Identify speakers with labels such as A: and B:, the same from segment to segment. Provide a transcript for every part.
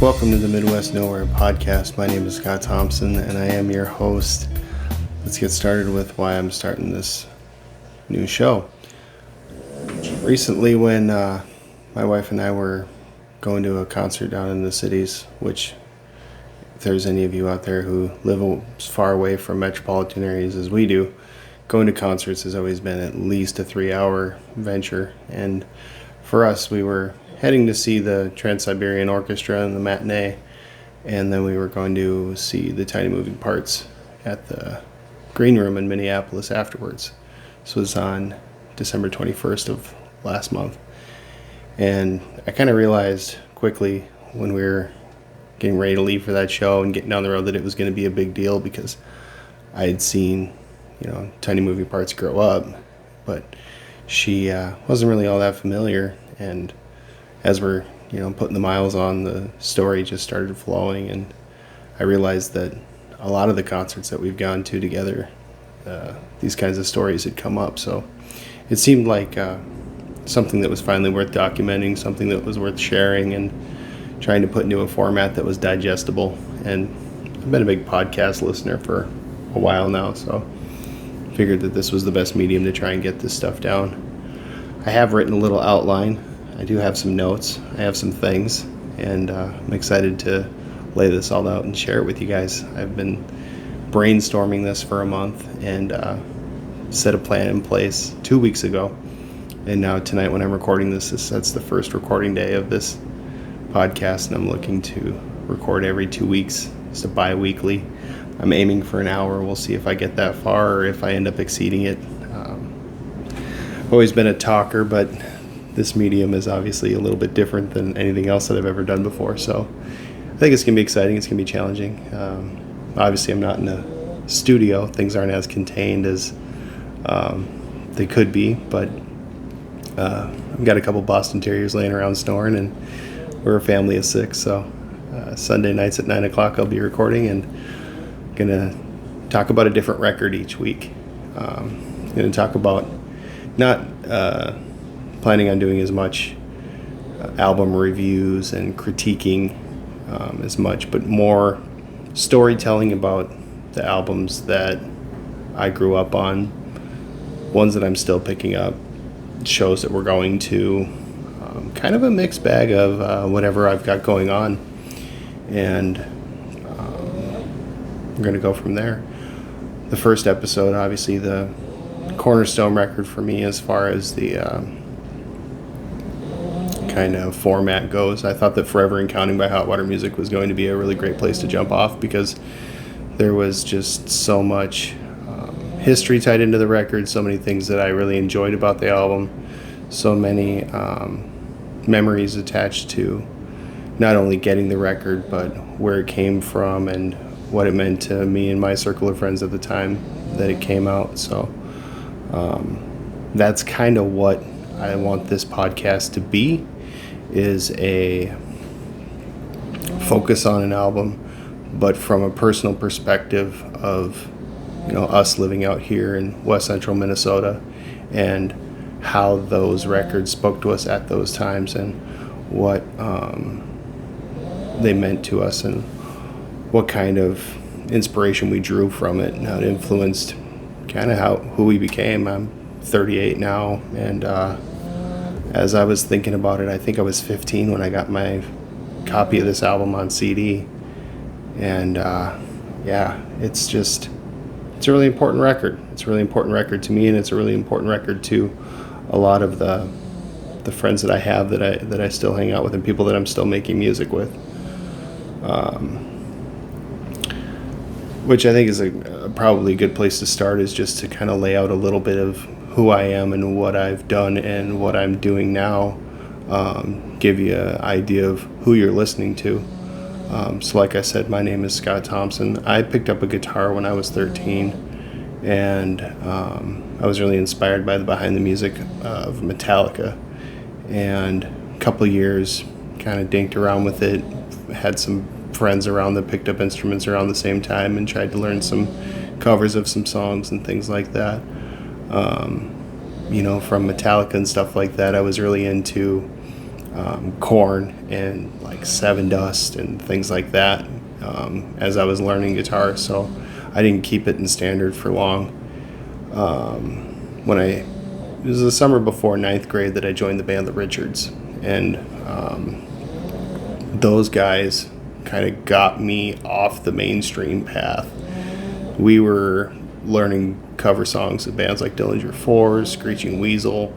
A: Welcome to the Midwest Nowhere podcast. My name is Scott Thompson, and I am your host. Let's get started with why I'm starting this new show. Recently, when my wife and I were going to a concert down in the cities, which if there's any of you out there who live as far away from metropolitan areas as we do, going to concerts has always been at least a 3-hour venture. And for us, we were heading to see the Trans-Siberian Orchestra in the matinee, and then we were going to see the Tiny Moving Parts at the Green Room in Minneapolis afterwards. This was on December 21st of last month. And I kind of realized quickly when we were getting ready to leave for that show and getting down the road that it was going to be a big deal, because I had seen, Tiny Moving Parts grow up, but she wasn't really all that familiar. And as we're, putting the miles on, the story just started flowing, and I realized that a lot of the concerts that we've gone to together, these kinds of stories had come up. So it seemed like something that was finally worth documenting, something that was worth sharing and trying to put into a format that was digestible. And I've been a big podcast listener for a while now, so figured that this was the best medium to try and get this stuff down. I have written a little outline. I do have some notes. I have some things, and I'm excited to lay this all out and share it with you guys. I've been brainstorming this for a month and set a plan in place 2 weeks ago. And now tonight when I'm recording this, that's the first recording day of this podcast, and I'm looking to record every 2 weeks. It's a bi-weekly. I'm aiming for an hour. We'll see if I get that far or if I end up exceeding it. I've always been a talker, but this medium is obviously a little bit different than anything else that I've ever done before. So I think it's going to be exciting. It's going to be challenging. Obviously, I'm not in a studio. Things aren't as contained as they could be, but I've got a couple Boston Terriers laying around snoring, and we're a family of 6. So Sunday nights at 9 o'clock, I'll be recording and going to talk about a different record each week. Going to talk about not planning on doing as much album reviews and critiquing as much, but more storytelling about the albums that I grew up on, ones that I'm still picking up, shows that we're going to, kind of a mixed bag of whatever I've got going on, and I'm going to go from there. The first episode, obviously the cornerstone record for me as far as the kind of format goes. I thought that Forever and Counting by Hot Water Music was going to be a really great place to jump off, because there was just so much history tied into the record, so many things that I really enjoyed about the album, so many memories attached to not only getting the record, but where it came from and what it meant to me and my circle of friends at the time that it came out. So that's kind of what I want this podcast to be, is a focus on an album, but from a personal perspective of, us living out here in West Central Minnesota, and how those records spoke to us at those times, and what they meant to us, and what kind of inspiration we drew from it, and how it influenced kind of who we became. I'm 38 now, and as I was thinking about it, I think I was 15 when I got my copy of this album on CD, and it's a really important record. It's a really important record to me, and it's a really important record to a lot of the friends that I have that I still hang out with, and people that I'm still making music with. Which I think is probably a good place to start, is just to kind of lay out a little bit of who I am and what I've done and what I'm doing now. Give you an idea of who you're listening to. So like I said, my name is Scott Thompson. I picked up a guitar when I was 13, and I was really inspired by the behind the music of Metallica, and a couple of years kind of dinked around with it, had some friends around that picked up instruments around the same time and tried to learn some covers of some songs and things like that. From Metallica and stuff like that, I was really into Korn and like Seven Dust and things like that as I was learning guitar. So I didn't keep it in standard for long. It was the summer before ninth grade that I joined the band The Richards, and those guys kind of got me off the mainstream path. We were learning cover songs of bands like Dillinger Fours, Screeching Weasel,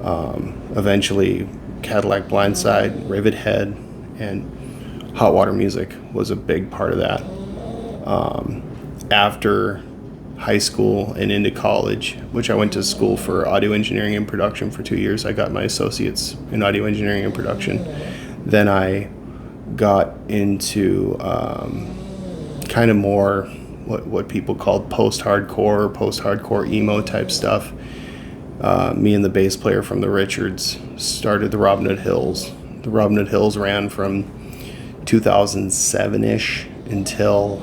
A: eventually Cadillac Blindside, Rivethead, and Hot Water Music was a big part of that. After high school and into college, which I went to school for audio engineering and production for 2 years, I got my associates in audio engineering and production. Then I got into kind of more what people called post-hardcore emo type stuff. Me and the bass player from the Richards started the Robin Hood Hills. The Robin Hood Hills ran from 2007-ish until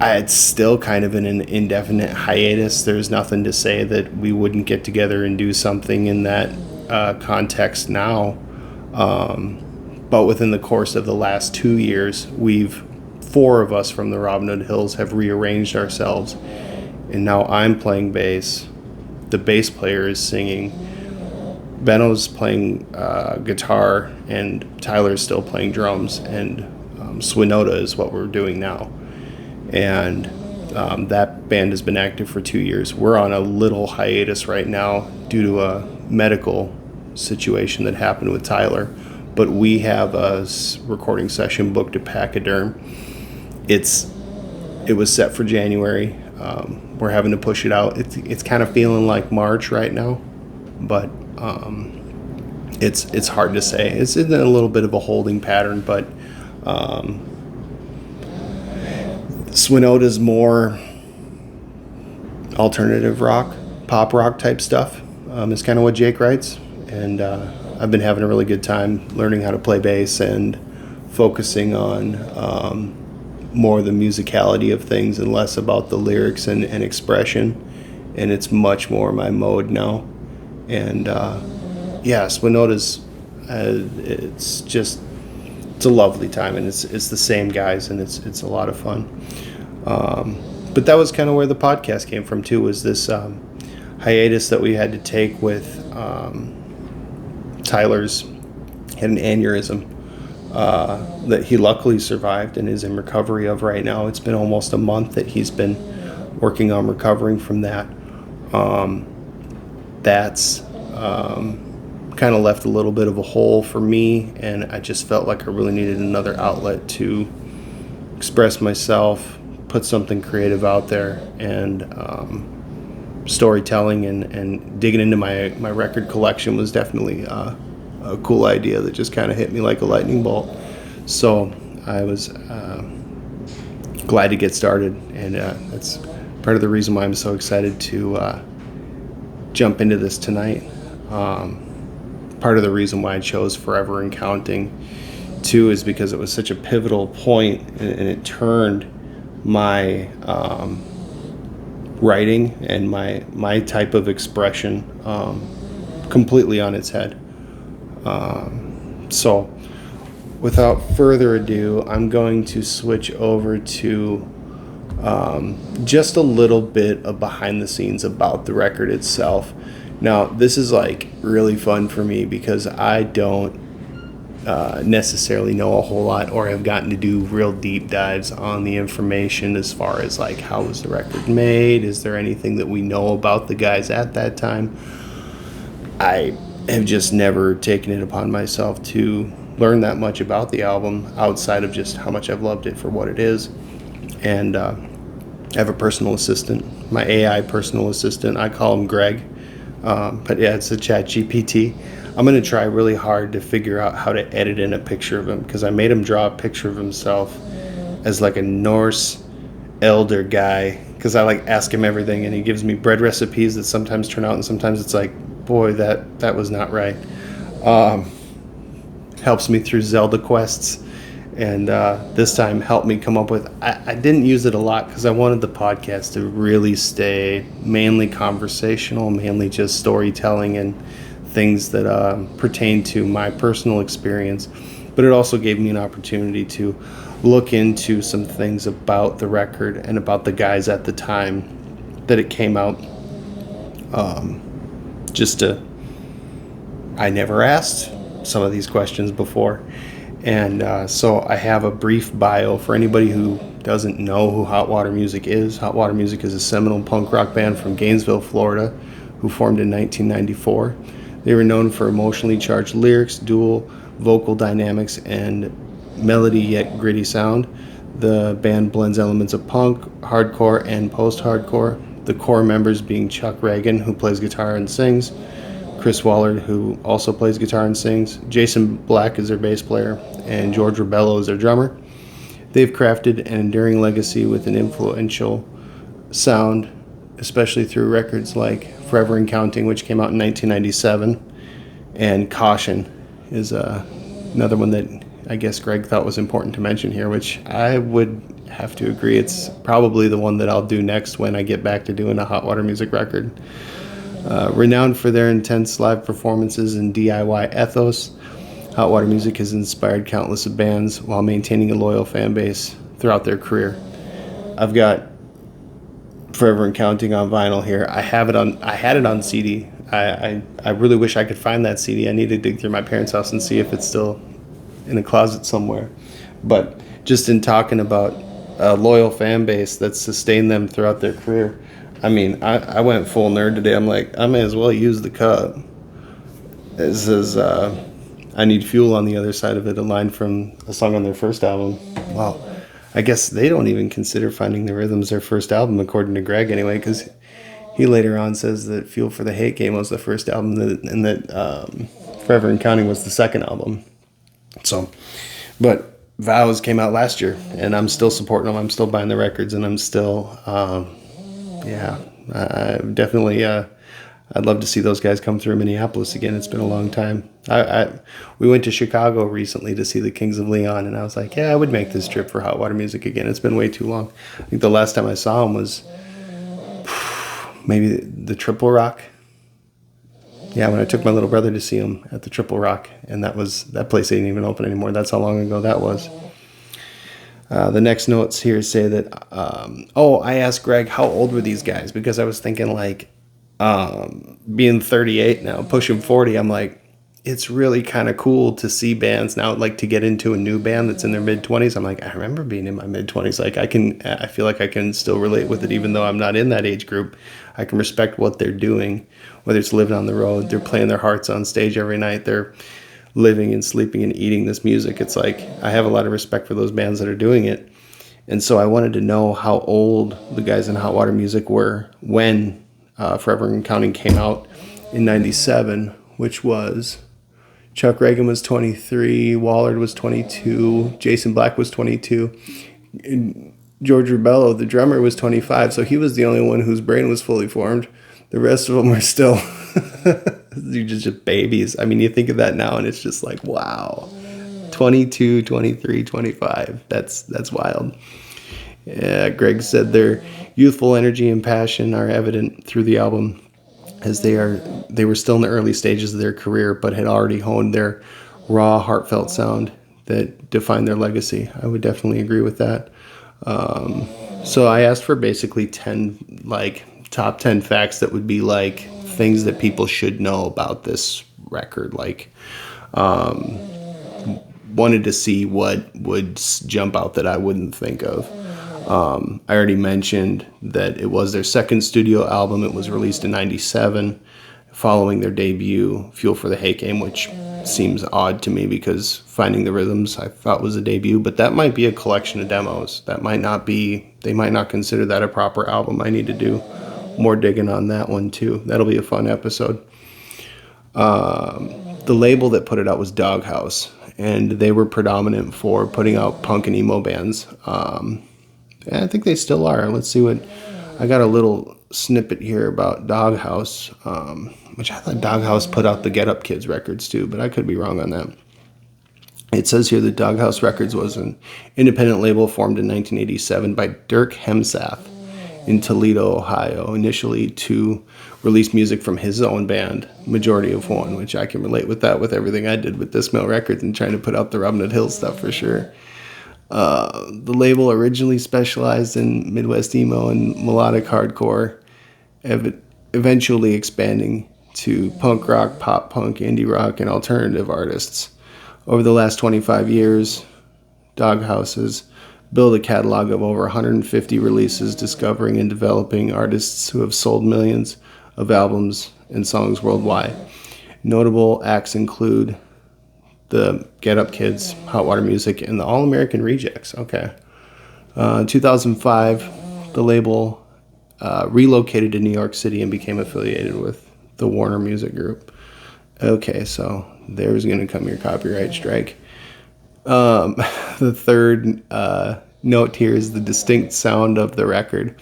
A: it's still kind of in an indefinite hiatus. There's nothing to say that we wouldn't get together and do something in that context now. But within the course of the last 2 years, four of us from the Robin Hood Hills have rearranged ourselves. And now I'm playing bass. The bass player is singing. Benno's playing guitar, and Tyler's still playing drums. And Swinota is what we're doing now. And that band has been active for 2 years. We're on a little hiatus right now due to a medical situation that happened with Tyler. But we have a recording session booked at Pachyderm. It was set for January. We're having to push it out. It's kind of feeling like March right now, but it's hard to say. It's in a little bit of a holding pattern, but Swinota's more alternative rock, pop rock type stuff. Is kind of what Jake writes, and I've been having a really good time learning how to play bass and focusing on more the musicality of things and less about the lyrics and expression. And it's much more my mode now. And Swinota's it's a lovely time, and it's the same guys, and it's a lot of fun. But that was kind of where the podcast came from too, was this hiatus that we had to take with Tyler's had an aneurysm that he luckily survived and is in recovery of right now. It's been almost a month that he's been working on recovering from that. That's kind of left a little bit of a hole for me, and I just felt like I really needed another outlet to express myself, put something creative out there, and storytelling and digging into my record collection was definitely a cool idea that just kind of hit me like a lightning bolt. So I was glad to get started, and that's part of the reason why I'm so excited to jump into this tonight. Part of the reason why I chose Forever and Counting too is because it was such a pivotal point, and it turned my writing and my type of expression completely on its head. So without further ado, I'm going to switch over to just a little bit of behind the scenes about the record itself. Now, this is like really fun for me because I don't necessarily know a whole lot or have gotten to do real deep dives on the information as far as like how was the record made, is there anything that we know about the guys at that time. I have just never taken it upon myself to learn that much about the album outside of just how much I've loved it for what it is. And I have a personal assistant, my AI personal assistant. I call him Greg. But yeah, it's a Chat GPT. I'm going to try really hard to figure out how to edit in a picture of him, because I made him draw a picture of himself as like a Norse elder guy, because I like ask him everything, and he gives me bread recipes that sometimes turn out, and sometimes it's like, boy, that was not right. Helps me through Zelda quests, and this time helped me come up with, I didn't use it a lot because I wanted the podcast to really stay mainly conversational, mainly just storytelling and things that pertain to my personal experience, but it also gave me an opportunity to look into some things about the record and about the guys at the time that it came out. I never asked some of these questions before. And so I have a brief bio for anybody who doesn't know who Hot Water Music is. Hot Water Music is a seminal punk rock band from Gainesville, Florida, who formed in 1994. They were known for emotionally charged lyrics, dual vocal dynamics, and melody yet gritty sound. The band blends elements of punk, hardcore, and post-hardcore. The core members being Chuck Reagan, who plays guitar and sings, Chris Wallard, who also plays guitar and sings, Jason Black is their bass player, and George Rebello is their drummer. They've crafted an enduring legacy with an influential sound, especially through records like Forever and Counting, which came out in 1997, and Caution is another one that I guess Greg thought was important to mention here, which I would have to agree. It's probably the one that I'll do next when I get back to doing a Hot Water Music record. Renowned for their intense live performances and DIY ethos, Hot Water Music has inspired countless bands while maintaining a loyal fan base throughout their career. I've got Forever and Counting on vinyl here. I had it on CD. I really wish I could find that CD. I need to dig through my parents' house and see if it's still in a closet somewhere. But just in talking about a loyal fan base that's sustained them throughout their career, I mean, I went full nerd today. I'm like, I may as well use the cup. It says, I Need Fuel on the other side of it, a line from a song on their first album. Wow. I guess they don't even consider Finding the Rhythms their first album, according to Greg anyway, because he later on says that Fuel for the Hate Game was the first album and that Forever and Counting was the second album. So, but Vows came out last year, and I'm still supporting them. I'm still buying the records, and I'm still... I definitely, I'd love to see those guys come through Minneapolis again. It's been a long time. We went to Chicago recently to see the Kings of Leon, and I was like, yeah, I would make this trip for Hot Water Music again. It's been way too long. I think the last time I saw them was maybe the Triple Rock. Yeah, when I took my little brother to see them at the Triple Rock, and that place ain't even open anymore. That's how long ago that was. The next notes here say that, I asked Greg, how old were these guys? Because I was thinking, like, being 38 now, pushing 40, I'm like, it's really kind of cool to see bands now, like, to get into a new band that's in their mid-20s. I'm like, I remember being in my mid-20s. Like, I feel like I can still relate with it, even though I'm not in that age group. I can respect what they're doing, whether it's living on the road, they're playing their hearts on stage every night, they're living and sleeping and eating this music. It's like, I have a lot of respect for those bands that are doing it. And so I wanted to know how old the guys in Hot Water Music were when Forever and Counting came out in 97, which was Chuck Reagan was 23, Wallard was 22, Jason Black was 22, and George Rebello, the drummer, was 25. So he was the only one whose brain was fully formed. The rest of them were still they're just babies. I mean, you think of that now and it's just like, wow, 22, 23, 25. That's wild. Yeah, Greg said their youthful energy and passion are evident through the album, as they were still in the early stages of their career, but had already honed their raw, heartfelt sound that defined their legacy. I would definitely agree with that. So I asked for basically 10, like, top 10 facts that would be like things that people should know about this record. Like, wanted to see what would jump out that I wouldn't think of. I already mentioned that it was their second studio album. It was released in 97, following their debut, Fuel for the Hate Game, which seems odd to me because Finding the Rhythms I thought was a debut, but that might be a collection of demos. That might not be, they might not consider that a proper album. I need to do more digging on that one too. That'll be a fun episode. The label that put it out was Doghouse, and they were predominant for putting out punk and emo bands. I think they still are. Let's see what, I got a little snippet here about Doghouse, which I thought Doghouse put out the Get Up Kids records too, but I could be wrong on that. It says here that Doghouse Records was an independent label formed in 1987 by Dirk Hemsath in Toledo, Ohio, initially to release music from his own band, Majority of One, which I can relate with that with everything I did with Discmail Records and trying to put out the Robin Hood Hill stuff for sure. The label originally specialized in Midwest emo and melodic hardcore, eventually expanding to punk rock, pop punk, indie rock, and alternative artists. Over the last 25 years, Doghouse has built a catalog of over 150 releases, discovering and developing artists who have sold millions of albums and songs worldwide. Notable acts include the Get Up Kids, Hot Water Music, and the All American Rejects. Okay. In 2005, the label relocated to New York City and became affiliated with the Warner Music Group. Okay, so there's going to come your copyright strike. The third note here is the distinct sound of the record.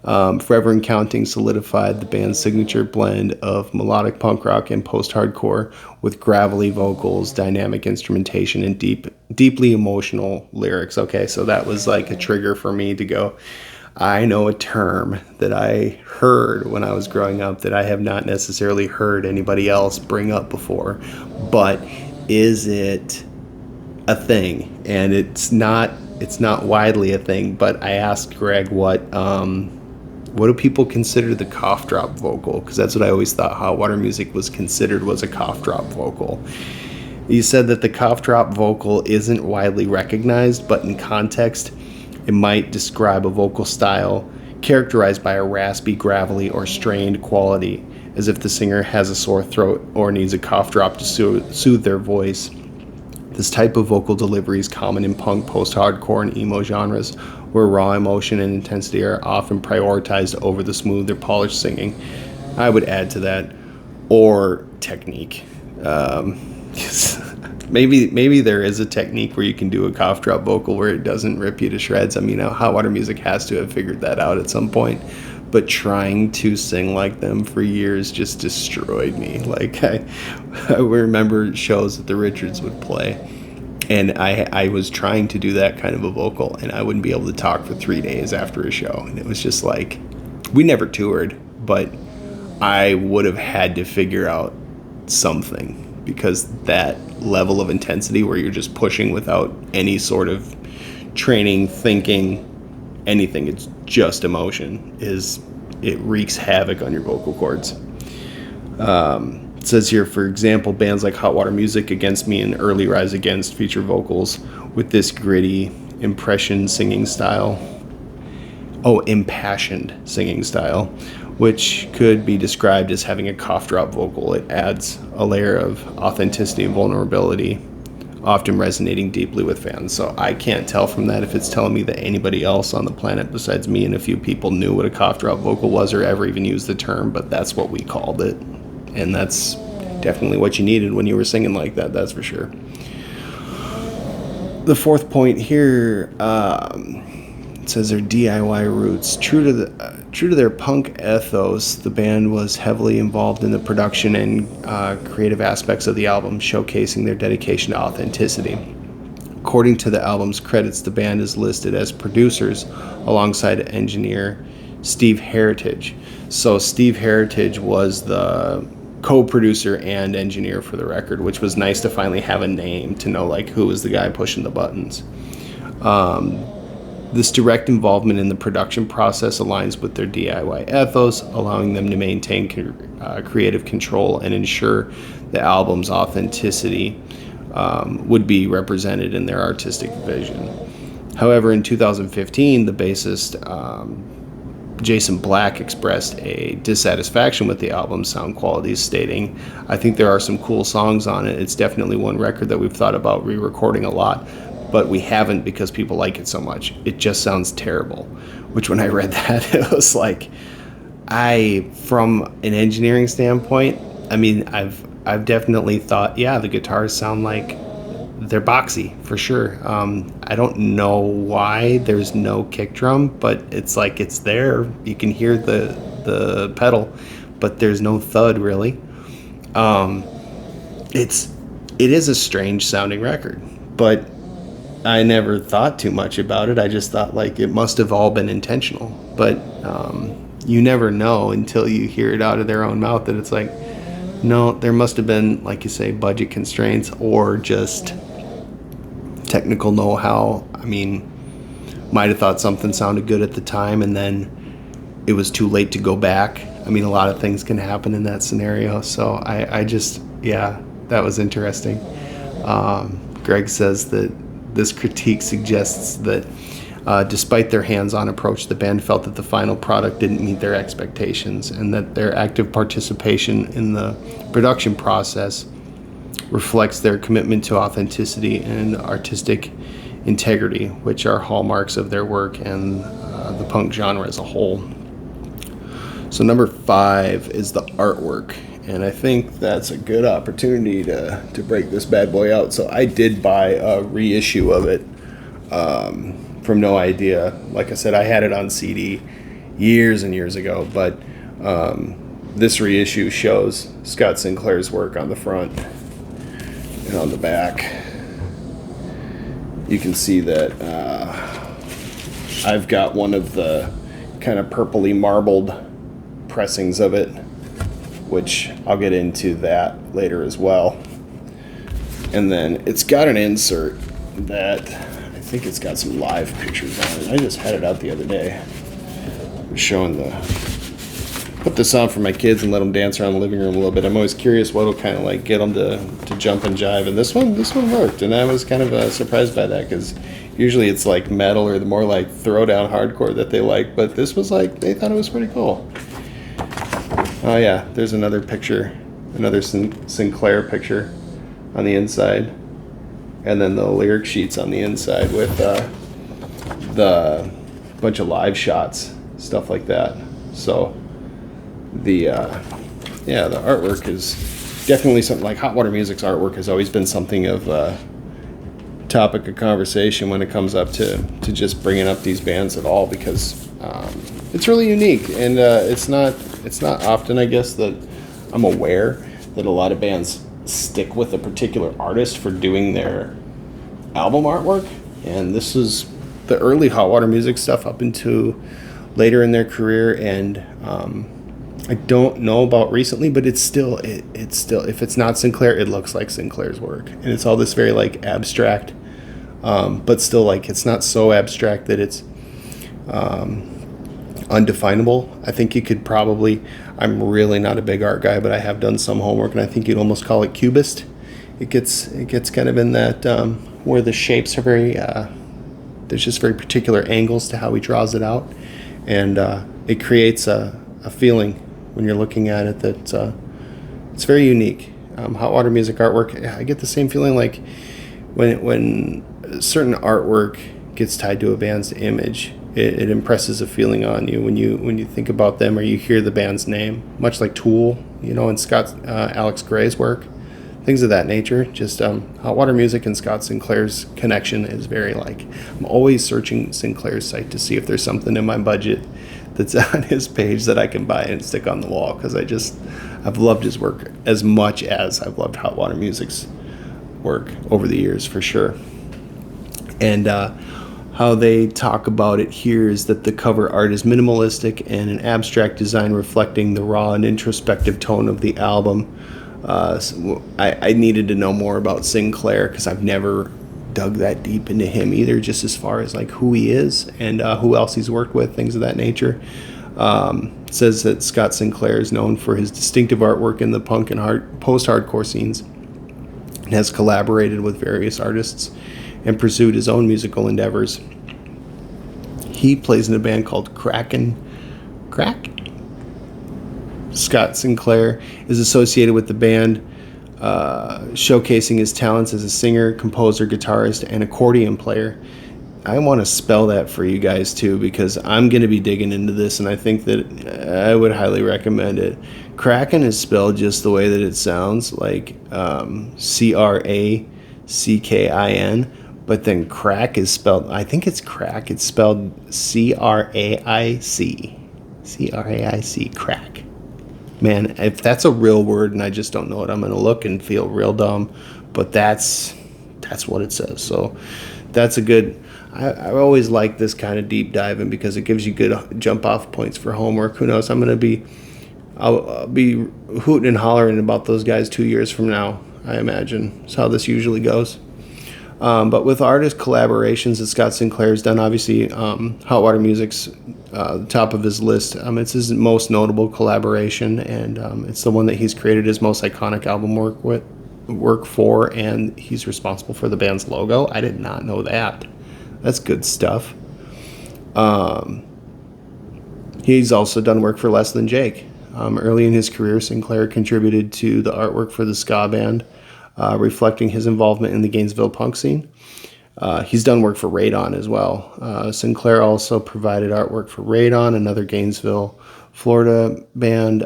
A: Forever and Counting solidified the band's signature blend of melodic punk rock and post-hardcore with gravelly vocals, dynamic instrumentation, and deeply emotional lyrics. Okay, so that was like a trigger for me to go, I know a term that I heard when I was growing up that I have not necessarily heard anybody else bring up before, but is it a thing? And it's not widely a thing, but I asked Greg what do people consider the cough drop vocal? Because that's what I always thought hot water music was considered, was a cough drop vocal. He said that the cough drop vocal isn't widely recognized, but in context, it might describe a vocal style characterized by a raspy, gravelly, or strained quality, as if the singer has a sore throat or needs a cough drop to soothe their voice. This type of vocal delivery is common in punk, post-hardcore, and emo genres, where raw emotion and intensity are often prioritized over the smoother, polished singing. I would add to that, or technique. Maybe there is a technique where you can do a cough drop vocal where it doesn't rip you to shreds. I mean, hot water music has to have figured that out at some point. But trying to sing like them for years just destroyed me. Like, I remember shows that the Richards would play, and I was trying to do that kind of a vocal, and I wouldn't be able to talk for 3 days after a show. And it was just like, we never toured, but I would have had to figure out something, because that level of intensity where you're just pushing without any sort of training, thinking, anything, it's just emotion, it wreaks havoc on your vocal cords. It says here, for example, bands like Hot Water Music, Against Me, and Early Rise Against feature vocals with this gritty, impassioned singing style, which could be described as having a cough drop vocal. It adds a layer of authenticity and vulnerability, often resonating deeply with fans. So I can't tell from that if it's telling me that anybody else on the planet besides me and a few people knew what a cough drop vocal was or ever even used the term, but that's what we called it. And that's definitely what you needed when you were singing like that, that's for sure. The fourth point here, it says their DIY roots. True to their punk ethos, the band was heavily involved in the production and creative aspects of the album, showcasing their dedication to authenticity. According to the album's credits, the band is listed as producers alongside engineer Steve Heritage. So Steve Heritage was the co-producer and engineer for the record, which was nice to finally have a name to know like who was the guy pushing the buttons. This direct involvement in the production process aligns with their DIY ethos, allowing them to maintain creative control and ensure the album's authenticity would be represented in their artistic vision. However, in 2015, the bassist Jason Black expressed a dissatisfaction with the album's sound quality, stating, "I think there are some cool songs on it. It's definitely one record that we've thought about re-recording a lot, but we haven't because people like it so much. It just sounds terrible." Which, when I read that, it was like, from an engineering standpoint, I mean, I've definitely thought, yeah, the guitars sound like they're boxy for sure. I don't know why there's no kick drum, but it's like it's there. You can hear the pedal, but there's no thud really. It is a strange sounding record, but I never thought too much about it. I just thought like it must have all been intentional. but you never know until you hear it out of their own mouth that it's like, no, there must have been, like you say, budget constraints or just technical know-how. I mean, might have thought something sounded good at the time and then it was too late to go back. I mean, a lot of things can happen in that scenario. So I just, that was interesting. Greg says that this critique suggests that despite their hands-on approach, the band felt that the final product didn't meet their expectations and that their active participation in the production process reflects their commitment to authenticity and artistic integrity, which are hallmarks of their work and the punk genre as a whole. So number 5 is the artwork, and I think that's a good opportunity to break this bad boy out. So I did buy a reissue of it from No Idea. Like I said, I had it on CD years and years ago, but this reissue shows Scott Sinclair's work on the front and on the back. You can see that I've got one of the kind of purpley marbled pressings of it, which I'll get into that later as well. And then it's got an insert that I think it's got some live pictures on it. I just had it out the other day. We're showing put this on for my kids and let them dance around the living room a little bit. I'm always curious what'll kind of like get them to jump and jive, and this one worked, and I was kind of surprised by that, because usually it's like metal or the more like throwdown hardcore that they like, but this was like, they thought it was pretty cool. Oh yeah, there's another picture, another Sinclair picture on the inside, and then the lyric sheets on the inside with the bunch of live shots, stuff like that. So the artwork is definitely something. Like Hot Water Music's artwork has always been something of a topic of conversation when it comes up to just bringing up these bands at all, because it's really unique, and it's not often, I guess, that I'm aware that a lot of bands stick with a particular artist for doing their album artwork. And this is the early Hot Water Music stuff up into later in their career, and I don't know about recently, but it's still if it's not Sinclair, it looks like Sinclair's work, and it's all this very like abstract, but still like it's not so abstract that it's undefinable. I think you could probably, I'm really not a big art guy, but I have done some homework, and I think you'd almost call it cubist. It gets kind of in that where the shapes are very there's just very particular angles to how he draws it out, and it creates a feeling when you're looking at it that it's very unique. Hot Water Music artwork, I get the same feeling like when certain artwork gets tied to a band's image, it impresses a feeling on you when you think about them or you hear the band's name, much like Tool, and Alex Gray's work, things of that nature. Just Hot Water Music and Scott Sinclair's connection is very like, I'm always searching Sinclair's site to see if there's something in my budget that's on his page that I can buy and stick on the wall, because I've loved his work as much as I've loved Hot Water Music's work over the years, for sure. And how they talk about it here is that the cover art is minimalistic and an abstract design reflecting the raw and introspective tone of the album. So I needed to know more about Sinclair, because I've never dug that deep into him either, just as far as like who he is and who else he's worked with, things of that nature. It says that Scott Sinclair is known for his distinctive artwork in the punk and post-hardcore scenes, and has collaborated with various artists and pursued his own musical endeavors. He plays in a band called Crack? Scott Sinclair is associated with the band, showcasing his talents as a singer, composer, guitarist, and accordion player. I want to spell that for you guys too, because I'm going to be digging into this, and I think that I would highly recommend it. Kraken is spelled just the way that it sounds, like Crackkin, but then crack is spelled, I think it's crack, it's spelled Craic, crack. Man, if that's a real word and I just don't know it, I'm going to look and feel real dumb, but that's what it says. So that's a good. I always like this kind of deep diving because it gives you good jump off points for homework. Who knows? I'll be hooting and hollering about those guys 2 years from now. I imagine that's how this usually goes. But with artist collaborations that Scott Sinclair's done, obviously Hot Water Music's top of his list. It's his most notable collaboration, and it's the one that he's created his most iconic album work for, and he's responsible for the band's logo. I did not know that. That's good stuff. He's also done work for Less Than Jake. Early in his career, Sinclair contributed to the artwork for the ska band, reflecting his involvement in the Gainesville punk scene. He's done work for Radon as well. Sinclair also provided artwork for Radon, another Gainesville, Florida band,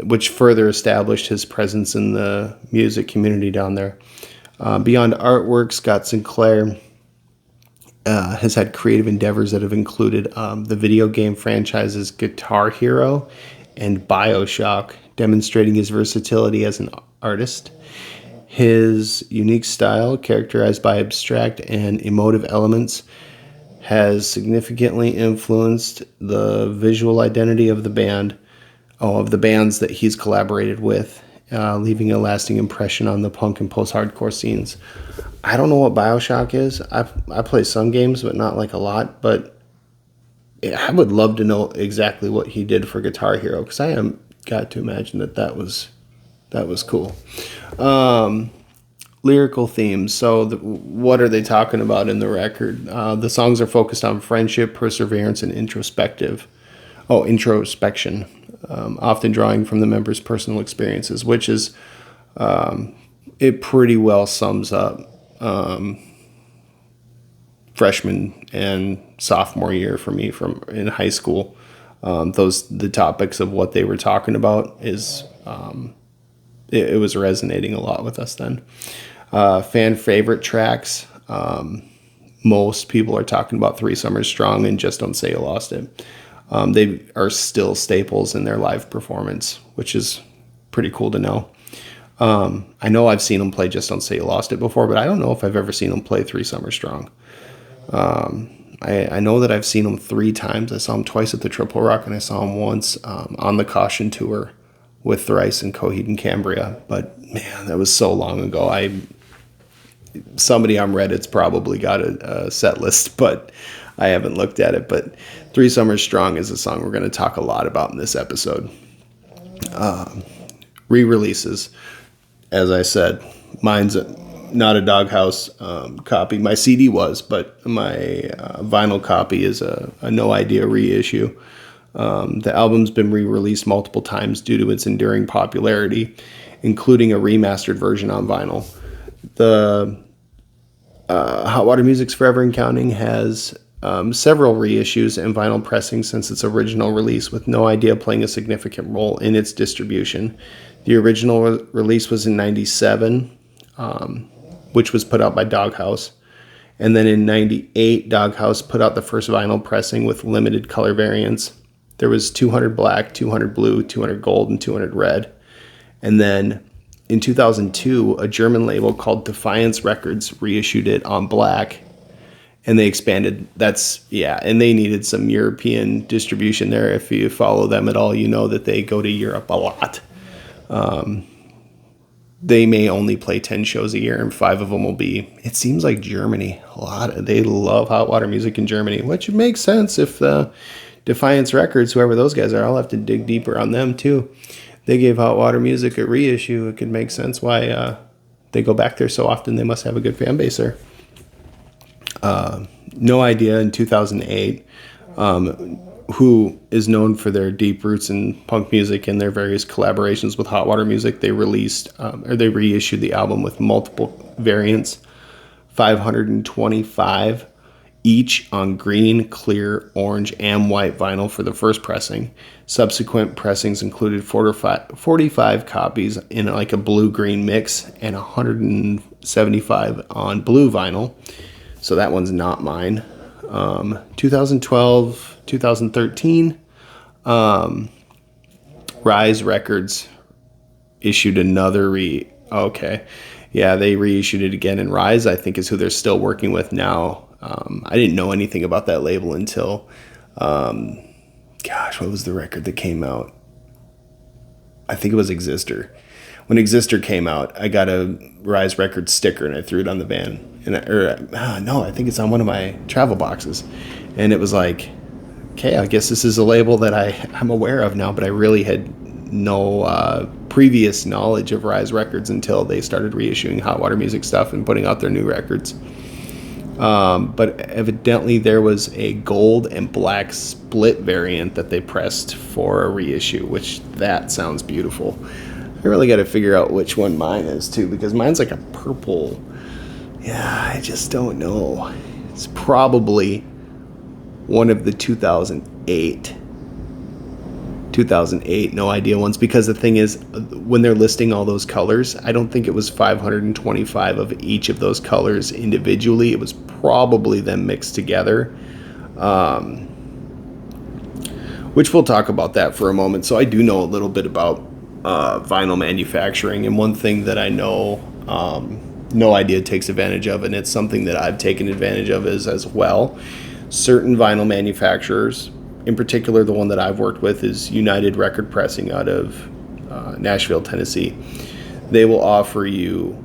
A: which further established his presence in the music community down there. Beyond artwork, Scott Sinclair has had creative endeavors that have included the video game franchises Guitar Hero and BioShock, demonstrating his versatility as an artist. His unique style, characterized by abstract and emotive elements, has significantly influenced the visual identity of the bands that he's collaborated with, leaving a lasting impression on the punk and post-hardcore scenes. I don't know what BioShock is. I play some games, but not like a lot. But I would love to know exactly what he did for Guitar Hero, because I got to imagine that was cool. Lyrical themes. So what are they talking about in the record? The songs are focused on friendship, perseverance, and introspection, often drawing from the members' personal experiences, which is, it pretty well sums up freshman and sophomore year for me from in high school. The topics of what they were talking about is, it was resonating a lot with us then. Fan favorite tracks. Most people are talking about 3 Summers Strong and Just Don't Say You Lost It. They are still staples in their live performance, which is pretty cool to know. I know I've seen them play Just Don't Say You Lost It before, but I don't know if I've ever seen them play 3 Summers Strong. I know that I've seen them 3 times. I saw them twice at the Triple Rock, and I saw them once on the Caution Tour with Thrice and Coheed and Cambria. But man, that was so long ago. Somebody on Reddit's probably got a set list, but I haven't looked at it. But 3 Summers Strong is a song we're going to talk a lot about in this episode. Re-releases. As I said, mine's not a Doghouse copy. My CD was, but my vinyl copy is a No Idea reissue. The album's been re-released multiple times due to its enduring popularity, including a remastered version on vinyl. The Hot Water Music's Forever and Counting has several reissues and vinyl pressings since its original release, with No Idea playing a significant role in its distribution. The original release was in 1997, which was put out by Doghouse. And then in 1998, Doghouse put out the first vinyl pressing with limited color variants. There was 200 black, 200 blue, 200 gold, and 200 red. And then in 2002, a German label called Defiance Records reissued it on black, and they expanded. And they needed some European distribution there. If you follow them at all, you know that they go to Europe a lot. They may only play 10 shows a year, and 5 of them will be, it seems like Germany. They love Hot Water Music in Germany, which makes sense if Defiance Records, whoever those guys are, I'll have to dig deeper on them too. They gave Hot Water Music a reissue. It could make sense why they go back there so often. They must have a good fan base there. No Idea in 2008, who is known for their deep roots in punk music and their various collaborations with Hot Water Music. They they reissued the album with multiple variants, 525 each on green, clear, orange, and white vinyl for the first pressing. Subsequent pressings included 45 copies in like a blue-green mix and 175 on blue vinyl. So that one's not mine. 2012, 2013, Rise Records issued another Yeah, they reissued it again, and Rise, I think, is who they're still working with now. I didn't know anything about that label until, gosh, what was the record that came out? I think it was Existor. When Existor came out, I got a Rise Records sticker and I threw it on the van. No, I think it's on one of my travel boxes. And it was like, okay, I guess this is a label that I'm aware of now, but I really had no previous knowledge of Rise Records until they started reissuing Hot Water Music stuff and putting out their new records. But evidently there was a gold and black split variant that they pressed for a reissue, which that sounds beautiful. I really got to figure out which one mine is too, because mine's like a purple. Yeah, I just don't know. It's probably one of the 2008 no idea ones, because the thing is, when they're listing all those colors, I don't think it was 525 of each of those colors individually. It was probably them mixed together, which we'll talk about that for a moment. So I do know a little bit about vinyl manufacturing, and one thing that I know No Idea takes advantage of, and it's something that I've taken advantage of as well. Certain vinyl manufacturers, in particular the one that I've worked with is United Record Pressing out of Nashville, Tennessee. They will offer you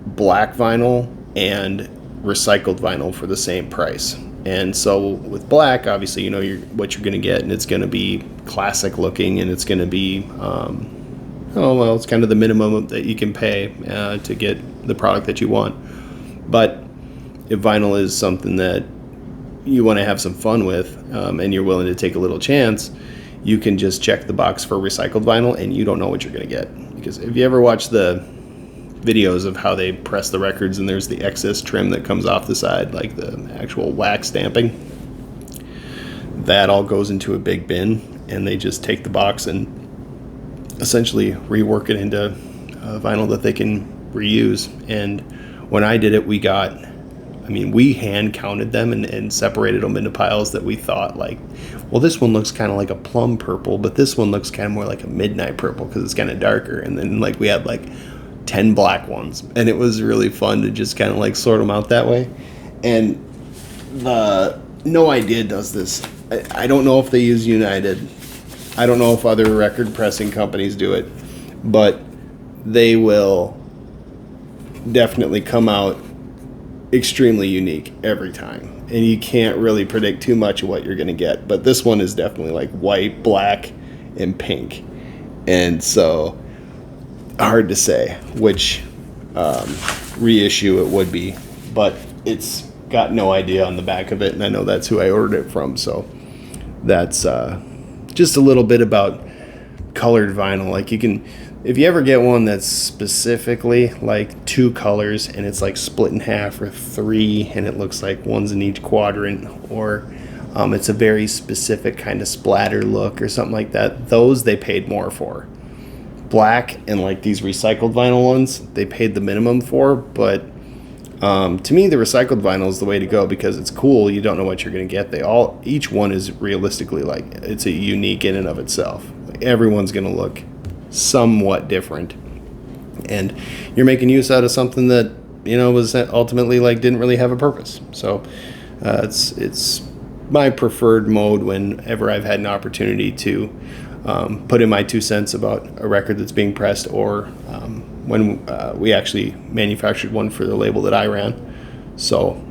A: black vinyl and recycled vinyl for the same price. And so with black, obviously you know what you're going to get, and it's going to be classic looking, and it's going to be it's kind of the minimum that you can pay to get the product that you want. But if vinyl is something that you want to have some fun with, and you're willing to take a little chance, you can just check the box for recycled vinyl, and you don't know what you're going to get. Because if you ever watch the videos of how they press the records, and there's the excess trim that comes off the side, like the actual wax stamping, that all goes into a big bin, and they just take the box and essentially rework it into vinyl that they can reuse. And when I did it, we hand counted them and separated them into piles that we thought, like, well, this one looks kind of like a plum purple, but this one looks kind of more like a midnight purple because it's kind of darker. And then like we had like 10 black ones, and it was really fun to just kind of like sort them out that way. And the No Idea does this. I don't know if they use United. I don't know if other record pressing companies do it, but they will definitely come out extremely unique every time, and you can't really predict too much of what you're going to get. But this one is definitely like white, black, and pink, and so hard to say which reissue it would be, but it's got No Idea on the back of it, and I know that's who I ordered it from. So that's just a little bit about colored vinyl. Like, you can, if you ever get one that's specifically like 2 colors and it's like split in half, or 3 and it looks like one's in each quadrant, or it's a very specific kind of splatter look or something like that, those they paid more for. Black and like these recycled vinyl ones, they paid the minimum for. But to me, the recycled vinyl is the way to go, because it's cool. You don't know what you're going to get. Each one is realistically like, it's a unique in and of itself. Everyone's going to look somewhat different, and you're making use out of something that, you know, was ultimately like didn't really have a purpose. So it's my preferred mode whenever I've had an opportunity to put in my 2 cents about a record that's being pressed, or when we actually manufactured one for the label that I ran. So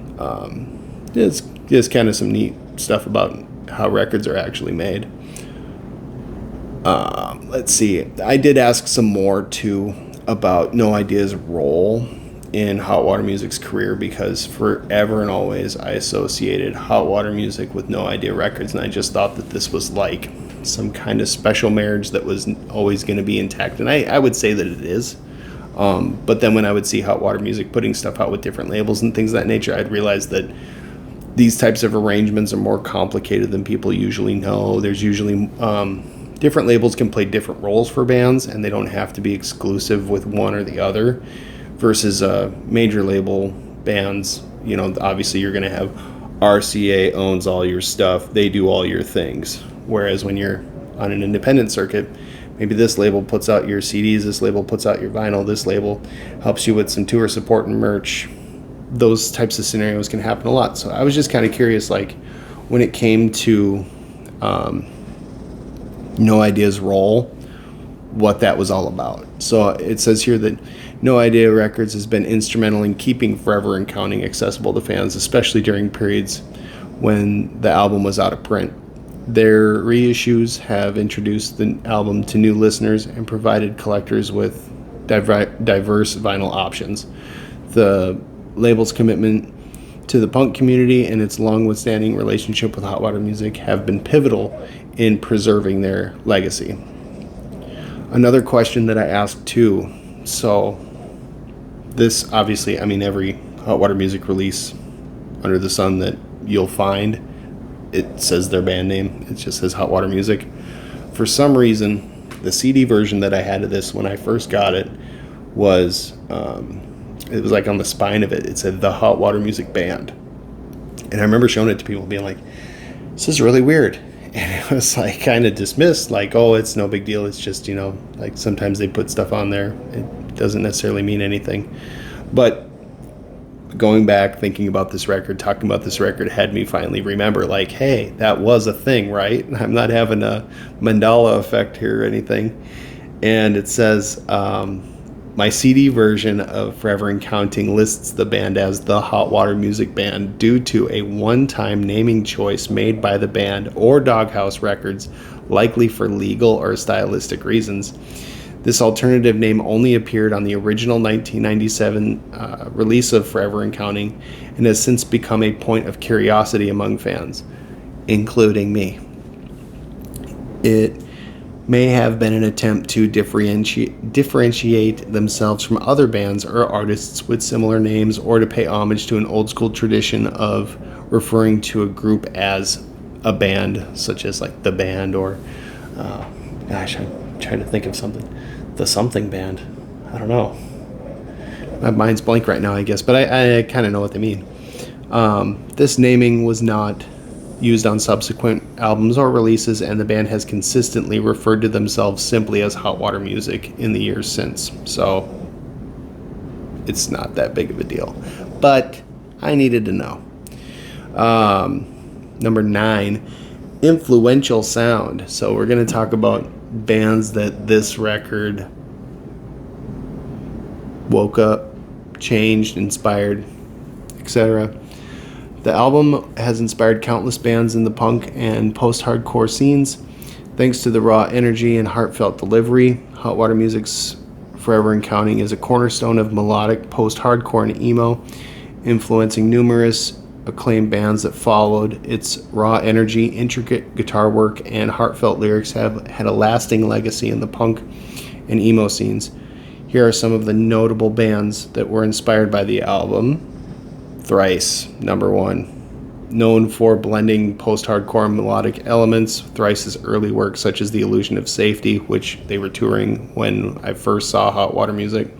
A: it's just kind of some neat stuff about how records are actually made. Let's see. I did ask some more too about No Idea's role in Hot Water Music's career, because forever and always I associated Hot Water Music with No Idea Records, and I just thought that this was like some kind of special marriage that was always going to be intact, and I would say that it is. But then when I would see Hot Water Music putting stuff out with different labels and things of that nature, I'd realize that these types of arrangements are more complicated than people usually know. There's usually different labels can play different roles for bands, and they don't have to be exclusive with one or the other. Versus major label bands, you know, obviously you're going to have RCA owns all your stuff. They do all your things. Whereas when you're on an independent circuit, maybe this label puts out your CDs, this label puts out your vinyl, this label helps you with some tour support and merch. Those types of scenarios can happen a lot. So I was just kind of curious, like, when it came to No Idea's role, what that was all about. So it says here that No Idea Records has been instrumental in keeping Forever and Counting accessible to fans, especially during periods when the album was out of print. Their reissues have introduced the album to new listeners and provided collectors with diverse vinyl options. The label's commitment to the punk community and its long-withstanding relationship with Hot Water Music have been pivotal in preserving their legacy. Another question that I asked too, so this obviously, I mean, every Hot Water Music release under the sun that you'll find, it says their band name. It just says Hot Water Music. For some reason, the CD version that I had of this when I first got it was, it was like on the spine of it, it said the Hot Water Music Band. And I remember showing it to people being like, this is really weird. And it was like kind of dismissed, like, oh, it's no big deal. It's just, you know, like sometimes they put stuff on there. It doesn't necessarily mean anything. But going back, thinking about this record, talking about this record had me finally remember, like, hey, that was a thing, right? I'm not having a Mandela effect here or anything. And it says, my CD version of Forever and Counting lists the band as the Hot Water Music Band due to a one-time naming choice made by the band or Doghouse Records, likely for legal or stylistic reasons. This alternative name only appeared on the original 1997 release of Forever and Counting and has since become a point of curiosity among fans, including me. It may have been an attempt to differentiate themselves from other bands or artists with similar names, or to pay homage to an old school tradition of referring to a group as a band, such as like the band, or I'm trying to think of something. The something band. I don't know. My mind's blank right now, I guess, but I kind of know what they mean. This naming was not used on subsequent albums or releases, and the band has consistently referred to themselves simply as Hot Water Music in the years since. So it's not that big of a deal. But I needed to know. Number 9, influential sound. So we're going to talk about bands that this record woke up, changed, inspired, etc. The album has inspired countless bands in the punk and post-hardcore scenes. Thanks to the raw energy and heartfelt delivery, Hot Water Music's Forever and Counting is a cornerstone of melodic post-hardcore and emo, influencing numerous acclaimed bands that followed. Its raw energy, intricate guitar work, and heartfelt lyrics have had a lasting legacy in the punk and emo scenes. Here are some of the notable bands that were inspired by the album. Thrice, number 1. Known for blending post-hardcore and melodic elements, Thrice's early work, such as The Illusion of Safety, which they were touring when I first saw Hot Water Music,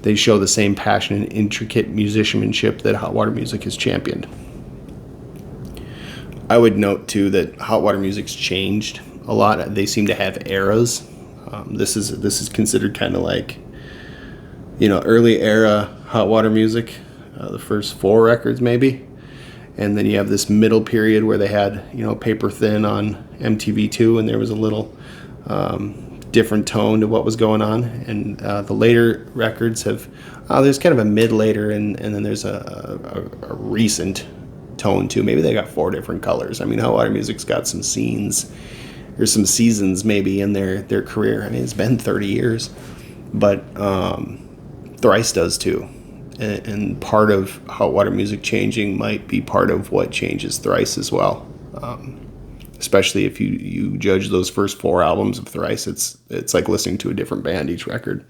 A: they show the same passion and intricate musicianship that Hot Water Music has championed. I would note, too, that Hot Water Music's changed a lot. They seem to have eras. This is considered kind of like, you know, early era Hot Water Music. The first 4 records maybe, and then you have this middle period where they had, you know, Paper Thin on MTV2, and there was a little different tone to what was going on. And the later records have there's kind of a mid later, and then there's a recent tone too. Maybe they got 4 different colors. I mean, Hot Water Music's got some scenes or some seasons maybe in their career. I mean, it's been 30 years, but Thrice does too. And part of Hot Water Music changing might be part of what changes Thrice as well. Especially if you judge those first 4 albums of Thrice, it's like listening to a different band each record.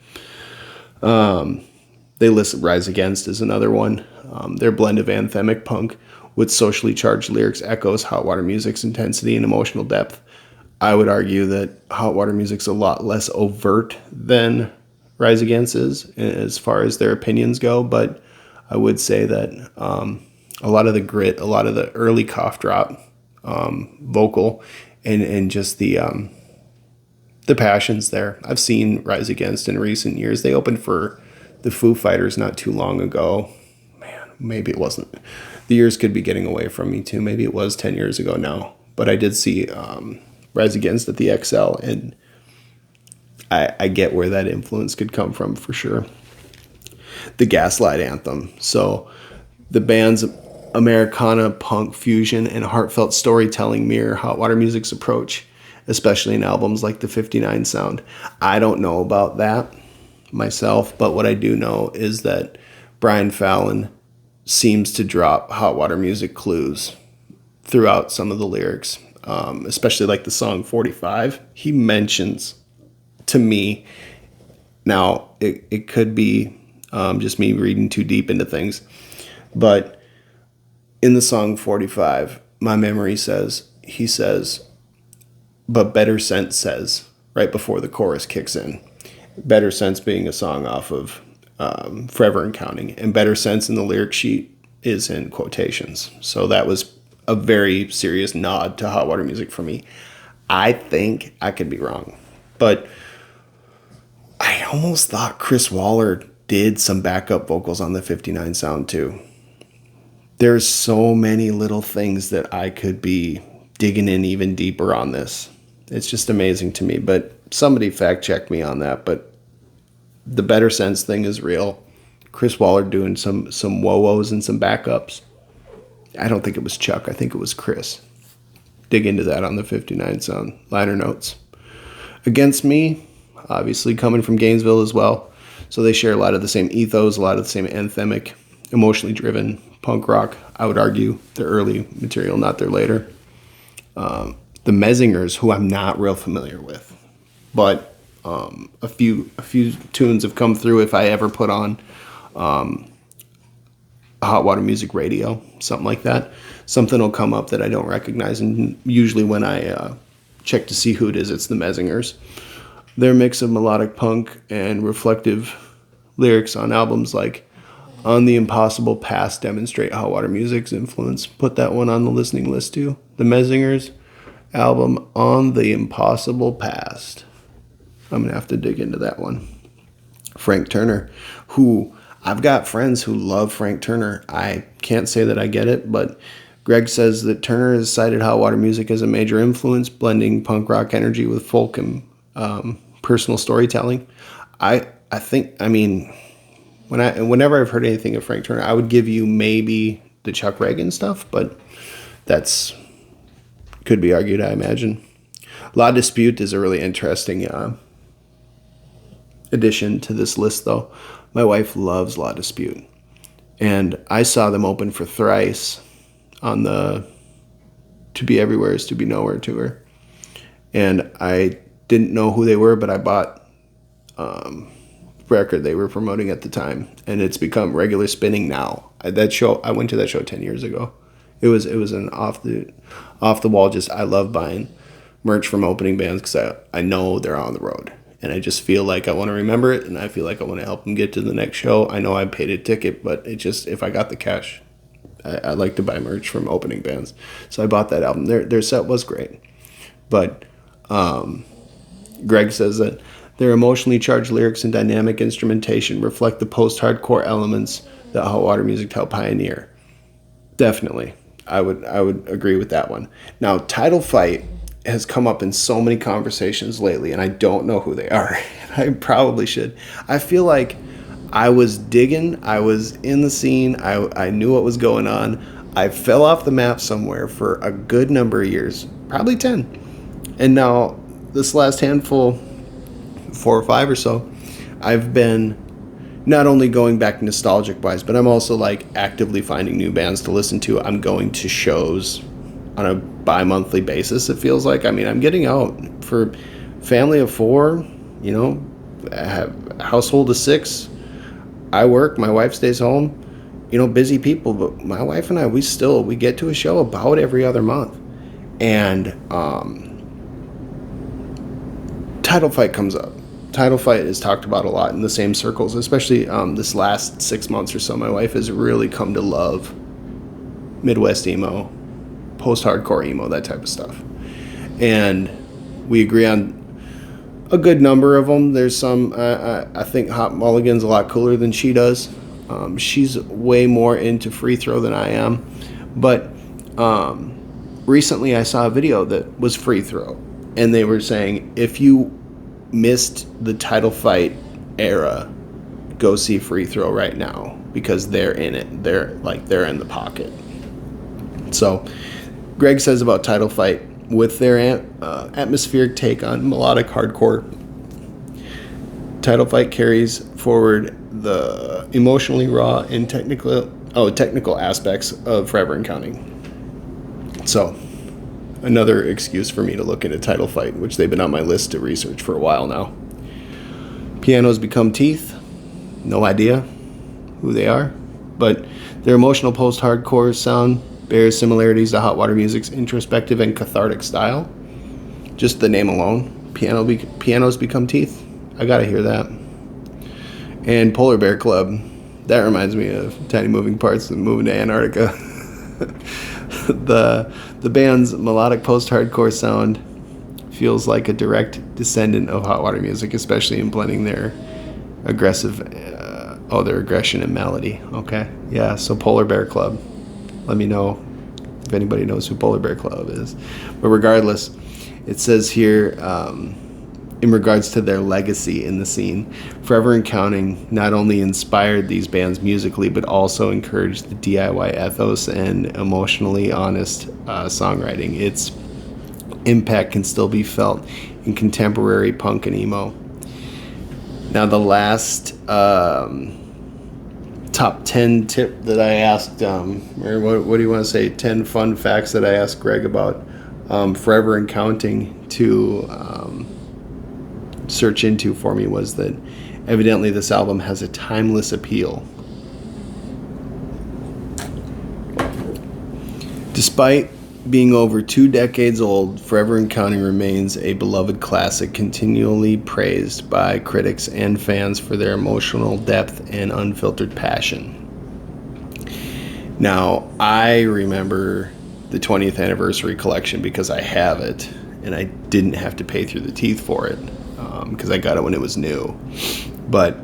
A: They list Rise Against as another one. Their blend of anthemic punk with socially charged lyrics echoes Hot Water Music's intensity and emotional depth. I would argue that Hot Water Music's a lot less overt than Rise Against is, as far as their opinions go, but I would say that a lot of the grit, a lot of the early cough drop vocal, and just the the passion's there. I've seen Rise Against in recent years. They opened for the Foo Fighters not too long ago. Man, maybe it wasn't. The years could be getting away from me too. Maybe it was 10 years ago now. But I did see Rise Against at the XL, and I get where that influence could come from for sure. The Gaslight Anthem. So the band's Americana, punk, fusion, and heartfelt storytelling mirror Hot Water Music's approach, especially in albums like the 59 Sound. I don't know about that myself, but what I do know is that Brian Fallon seems to drop Hot Water Music clues throughout some of the lyrics, especially like the song 45. He mentions to me, now it could be just me reading too deep into things, but in the song 45, my memory says, he says, but Better Sense says, right before the chorus kicks in. Better Sense being a song off of Forever and Counting. And Better Sense in the lyric sheet is in quotations. So that was a very serious nod to Hot Water Music for me. I think I could be wrong, but I almost thought Chris Waller did some backup vocals on the 59 Sound too. There's so many little things that I could be digging in even deeper on this. It's just amazing to me, but somebody fact check me on that. But the Better Sense thing is real. Chris Waller doing some whoa-wows and some backups. I don't think it was Chuck. I think it was Chris. Dig into that on the 59 Sound liner notes. Against Me, obviously coming from Gainesville as well. So they share a lot of the same ethos, a lot of the same anthemic, emotionally driven punk rock. I would argue their early material, not their later. The Messingers, who I'm not real familiar with, but a few tunes have come through if I ever put on Hot Water Music Radio, something like that. Something will come up that I don't recognize, and usually when I check to see who it is, it's the Messingers. Their mix of melodic punk and reflective lyrics on albums like On the Impossible Past demonstrate Hot Water Music's influence. Put that one on the listening list too. The Messingers album On the Impossible Past. I'm going to have to dig into that one. Frank Turner, who I've got friends who love Frank Turner. I can't say that I get it, but Greg says that Turner has cited Hot Water Music as a major influence, blending punk rock energy with folk and personal storytelling. I think, I mean, whenever I've heard anything of Frank Turner, I would give you maybe the Chuck Reagan stuff, but that's could be argued, I imagine. La Dispute is a really interesting addition to this list, though. My wife loves La Dispute, and I saw them open for Thrice on the To Be Everywhere is To Be Nowhere tour, and I didn't know who they were, but I bought record they were promoting at the time, and it's become regular spinning now. I went to that show 10 years ago. It was an off the wall. Just I love buying merch from opening bands because I know they're on the road, and I just feel like I want to remember it, and I feel like I want to help them get to the next show. I know I paid a ticket, but it just, if I got the cash, I like to buy merch from opening bands. So I bought that album. Their set was great, but Greg says that their emotionally charged lyrics and dynamic instrumentation reflect the post-hardcore elements that Hot Water Music helped pioneer. Definitely. I would agree with that one. Now, Title Fight has come up in so many conversations lately, and I don't know who they are. I probably should. I feel like I was digging. I was in the scene. I knew what was going on. I fell off the map somewhere for a good number of years, probably 10. And now, this last handful, 4 or 5 or so, I've been not only going back nostalgic wise, but I'm also like actively finding new bands to listen to. I'm going to shows on a bi-monthly basis, it feels like. I mean, I'm getting out for family of 4, you know, I have a household of 6. I work, my wife stays home, you know, busy people, but my wife and I, we get to a show about every other month. And Title Fight comes up. Title Fight is talked about a lot in the same circles, especially this last 6 months or so. My wife has really come to love Midwest emo, post-hardcore emo, that type of stuff. And we agree on a good number of them. There's some, I think Hot Mulligan's a lot cooler than she does. She's way more into Free Throw than I am. But recently I saw a video that was Free Throw. And they were saying, if you missed the title fight era, go see Free Throw right now. Because they're in it. They're in the pocket. So Greg says about title fight, with their atmospheric take on melodic hardcore, title fight carries forward the emotionally raw and technical aspects of Forever and Counting. So, another excuse for me to look into title fight, which they've been on my list to research for a while now. Pianos Become Teeth. No idea who they are, but their emotional post-hardcore sound bears similarities to Hot Water Music's introspective and cathartic style. Just the name alone, Pianos Become Teeth. I gotta hear that. And Polar Bear Club. That reminds me of Tiny Moving Parts and moving to Antarctica. The band's melodic post-hardcore sound feels like a direct descendant of Hot Water Music, especially in blending their their aggression and melody. Okay, yeah. So Polar Bear Club. Let me know if anybody knows who Polar Bear Club is. But regardless, it says here, in regards to their legacy in the scene, Forever and Counting not only inspired these bands musically, but also encouraged the DIY ethos and emotionally honest songwriting. Its impact can still be felt in contemporary punk and emo. Now, the last top 10 tip that I asked, or what do you want to say, 10 fun facts that I asked Greg about Forever and Counting to search into for me was that evidently this album has a timeless appeal. Despite being over 2 decades old, Forever and Counting remains a beloved classic, continually praised by critics and fans for their emotional depth and unfiltered passion. Now, I remember the 20th anniversary collection because I have it, and I didn't have to pay through the teeth for it because I got it when it was new. But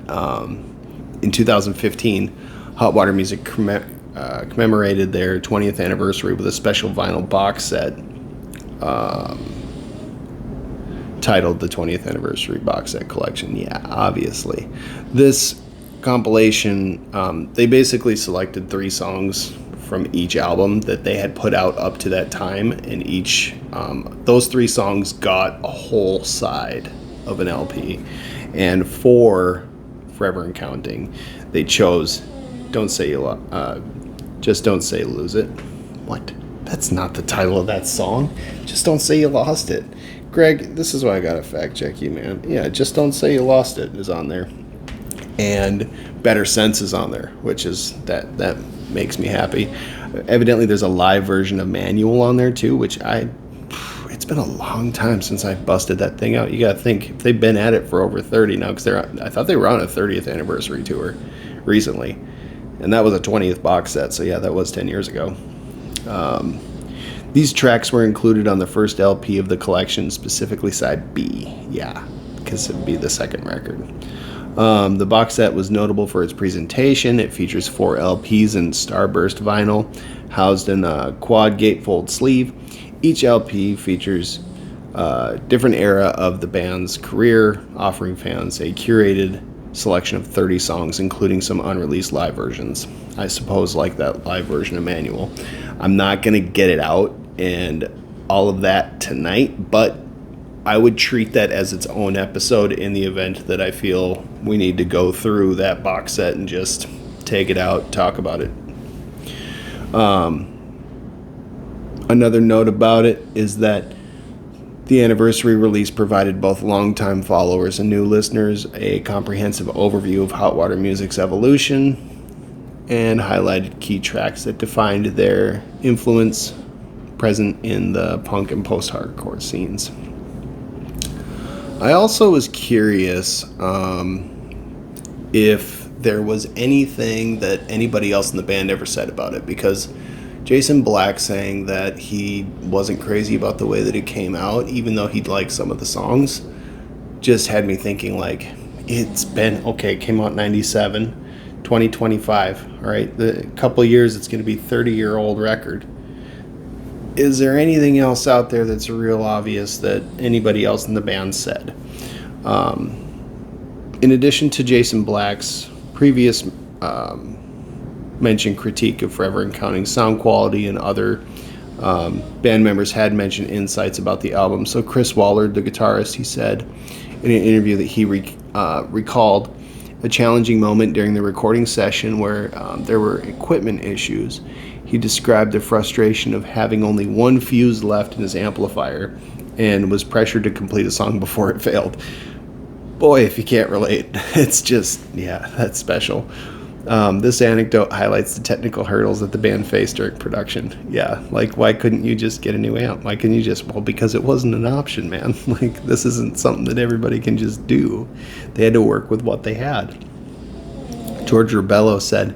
A: in 2015, Hot Water Music commemorated their 20th anniversary with a special vinyl box set titled the 20th Anniversary Box Set Collection. Yeah, obviously. This compilation, they basically selected 3 songs from each album that they had put out up to that time, and each those 3 songs got a whole side of an LP. And for Forever and Counting, they chose Just Don't Say You Lose It. What? That's not the title of that song. Just Don't Say You Lost It. Greg, this is why I gotta fact check you, man. Yeah, Just Don't Say You Lost It is on there. And Better Sense is on there, which is, that makes me happy. Evidently there's a live version of Manual on there too, which it's been a long time since I busted that thing out. You gotta think, they've been at it for over 30 now, because I thought they were on a 30th anniversary tour recently. And that was a 20th box set, so yeah, that was 10 years ago. These tracks were included on the first LP of the collection, specifically side B. Yeah, because it would be the second record. The box set was notable for its presentation. It features 4 LPs in Starburst vinyl, housed in a quad gatefold sleeve. Each LP features a different era of the band's career, offering fans a curated selection of 30 songs, including some unreleased live versions. I suppose like that live version of Manual. I'm not going to get it out and all of that tonight, but I would treat that as its own episode in the event that I feel we need to go through that box set and just take it out, talk about it. Another note about it is that the anniversary release provided both longtime followers and new listeners a comprehensive overview of Hot Water Music's evolution and highlighted key tracks that defined their influence present in the punk and post-hardcore scenes. I also was curious if there was anything that anybody else in the band ever said about it, because Jason Black saying that he wasn't crazy about the way that it came out, even though he'd liked some of the songs. just had me thinking, like, it's been, okay, it came out in 97, 2025, all right? The couple of years, it's going to be 30-year-old record. Is there anything else out there that's real obvious that anybody else in the band said? In addition to Jason Black's previous mentioned critique of Forever and Counting sound quality, and other band members had mentioned insights about the album. So Chris Wallard, the guitarist, he said in an interview that he recalled a challenging moment during the recording session where there were equipment issues. He described the frustration of having only one fuse left in his amplifier and was pressured to complete a song before it failed. Boy, if you can't relate, it's just, yeah, that's special. This anecdote highlights the technical hurdles that the band faced during production. Yeah, like, why couldn't you just get a new amp? Why couldn't you just, well, because it wasn't an option, man. Like, this isn't something that everybody can just do. They had to work with what they had. George Ribello said,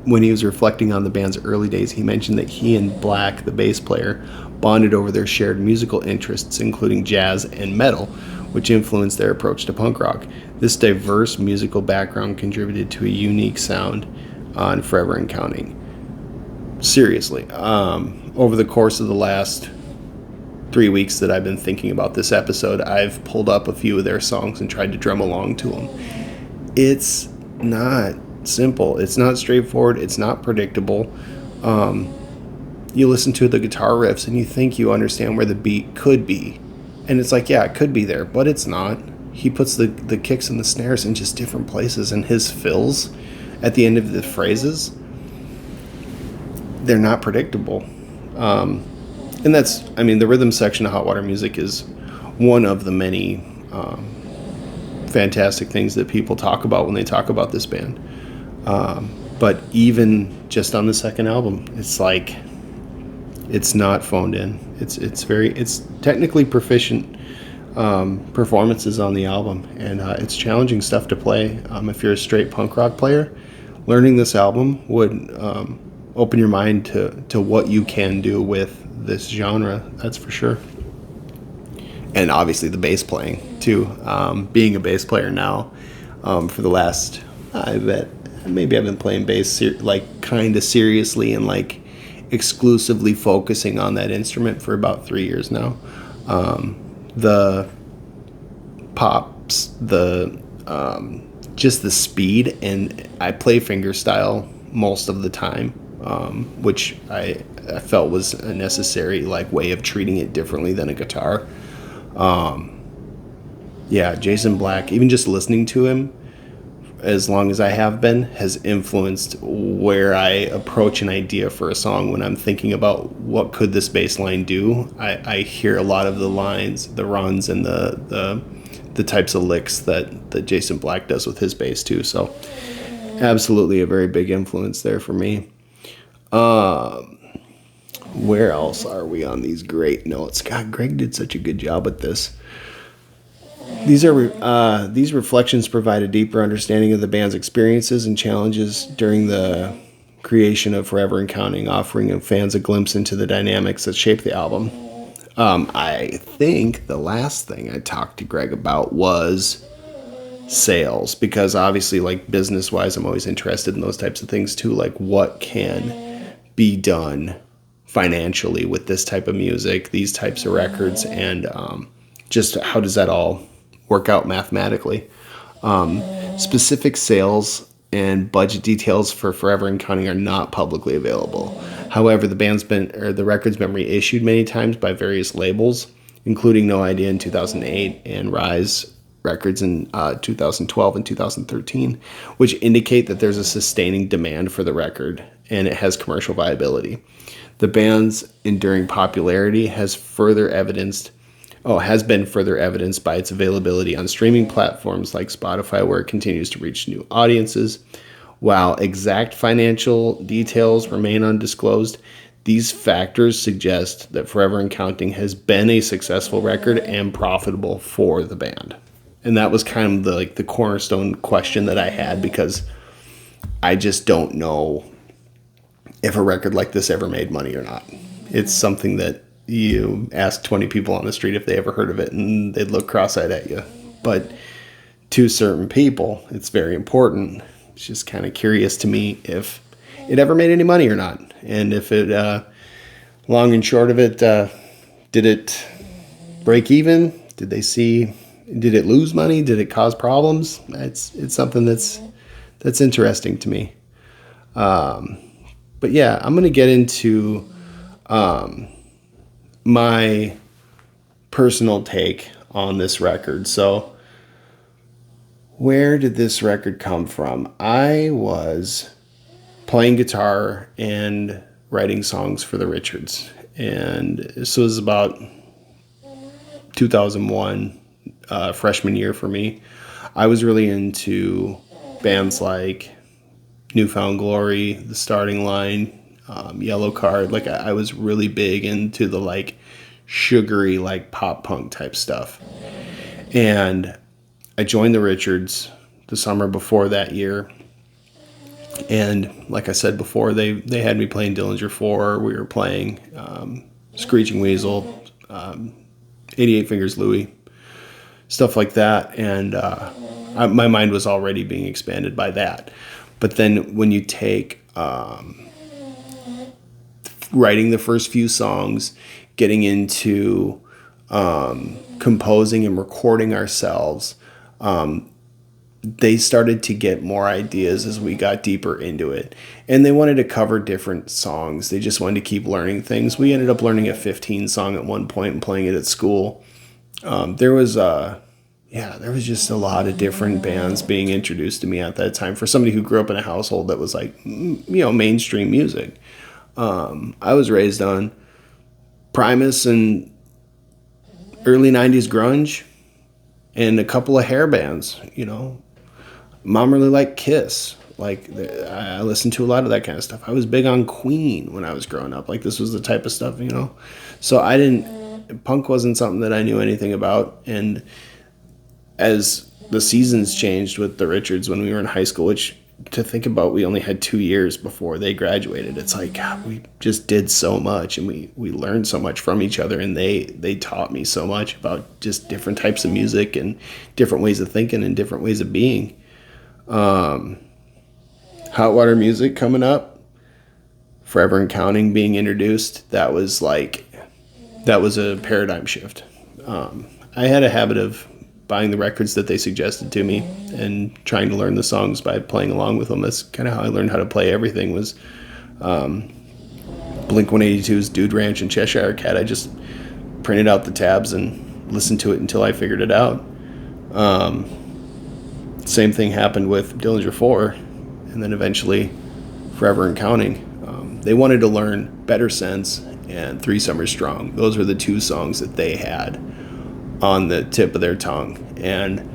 A: when he was reflecting on the band's early days, he mentioned that he and Black, the bass player, bonded over their shared musical interests, including jazz and metal, which influenced their approach to punk rock. This diverse musical background contributed to a unique sound on Forever and Counting. Seriously, over the course of the last 3 weeks that I've been thinking about this episode, I've pulled up a few of their songs and tried to drum along to them. It's not simple. It's not straightforward. It's not predictable. You listen to the guitar riffs and you think you understand where the beat could be. And it's like, yeah, it could be there, but it's not. He puts the kicks and the snares in just different places, and his fills at the end of the phrases, they're not predictable. And that's, I mean, the rhythm section of Hot Water Music is one of the many fantastic things that people talk about when they talk about this band. But even just on the second album, it's like, it's not phoned in. It's technically proficient performances on the album, and it's challenging stuff to play. If you're a straight punk rock player, learning this album would open your mind to what you can do with this genre. That's for sure. And obviously the bass playing too. Being a bass player now for the last, I bet maybe I've been playing bass like kind of seriously and like exclusively focusing on that instrument for about 3 years now. The pops, just the speed, and I play finger style most of the time, which I felt was a necessary like way of treating it differently than a guitar. Yeah, Jason Black, even just listening to him as long as I have been, has influenced where I approach an idea for a song. When I'm thinking about what could this bass line do, I hear a lot of the lines, the runs, and the types of licks that Jason Black does with his bass too. So absolutely a very big influence there for me. Where else are we on these great notes? God, Greg did such a good job with this. These reflections provide a deeper understanding of the band's experiences and challenges during the creation of Forever and Counting, offering fans a glimpse into the dynamics that shape the album. I think the last thing I talked to Greg about was sales, because obviously, like, business-wise, I'm always interested in those types of things too, like what can be done financially with this type of music, these types of records, and just how does that all work out mathematically. Specific sales and budget details for Forever and Counting are not publicly available. However, the record's been reissued many times by various labels, including No Idea in 2008 and Rise Records in 2012 and 2013, which indicate that there's a sustaining demand for the record and it has commercial viability. The band's enduring popularity has been further evidenced by its availability on streaming platforms like Spotify, where it continues to reach new audiences. While exact financial details remain undisclosed, these factors suggest that Forever and Counting has been a successful record and profitable for the band. And that was kind of the cornerstone question that I had, because I just don't know if a record like this ever made money or not. It's something that you ask 20 people on the street if they ever heard of it, and they'd look cross-eyed at you. But to certain people, it's very important. It's just kind of curious to me if it ever made any money or not. And if it, long and short of it, did it break even? Did it lose money? Did it cause problems? It's something that's interesting to me. But yeah, I'm going to get into my personal take on this record. So where did this record come from? I was playing guitar and writing songs for the Richards. And this was about 2001, freshman year for me. I was really into bands like New Found Glory, The Starting Line, Yellow Card. Like I was really big into the like sugary, like pop punk type stuff. And I joined the Richards the summer before that year. And like I said before, they had me playing Dillinger 4. We were playing Screeching Weasel, 88 Fingers Louie, stuff like that. And my mind was already being expanded by that. But then when you take writing the first few songs, getting into composing and recording ourselves, they started to get more ideas as we got deeper into it. And they wanted to cover different songs. They just wanted to keep learning things. We ended up learning a 15 song at one point and playing it at school. There was just a lot of different bands being introduced to me at that time for somebody who grew up in a household that was like, mainstream music. I was raised on Primus and early 90s grunge and a couple of hair bands, Mom really liked Kiss. Like, I listened to a lot of that kind of stuff. I was big on Queen when I was growing up. Like, this was the type of stuff, So punk wasn't something that I knew anything about. And as the seasons changed with the Richards when we were in high school, which to think about, we only had 2 years before they graduated. It's like, God, we just did so much, and we learned so much from each other, and they taught me so much about just different types of music and different ways of thinking and different ways of being. Hot Water Music coming up, Forever and Counting being introduced, that was a paradigm shift. I had a habit of buying the records that they suggested to me and trying to learn the songs by playing along with them. That's kind of how I learned how to play everything, was Blink-182's Dude Ranch and Cheshire Cat. I just printed out the tabs and listened to it until I figured it out. Same thing happened with Dillinger 4, and then eventually Forever and Counting. They wanted to learn Better Sense and 3 Summers Strong. Those were the 2 songs that they had on the tip of their tongue. And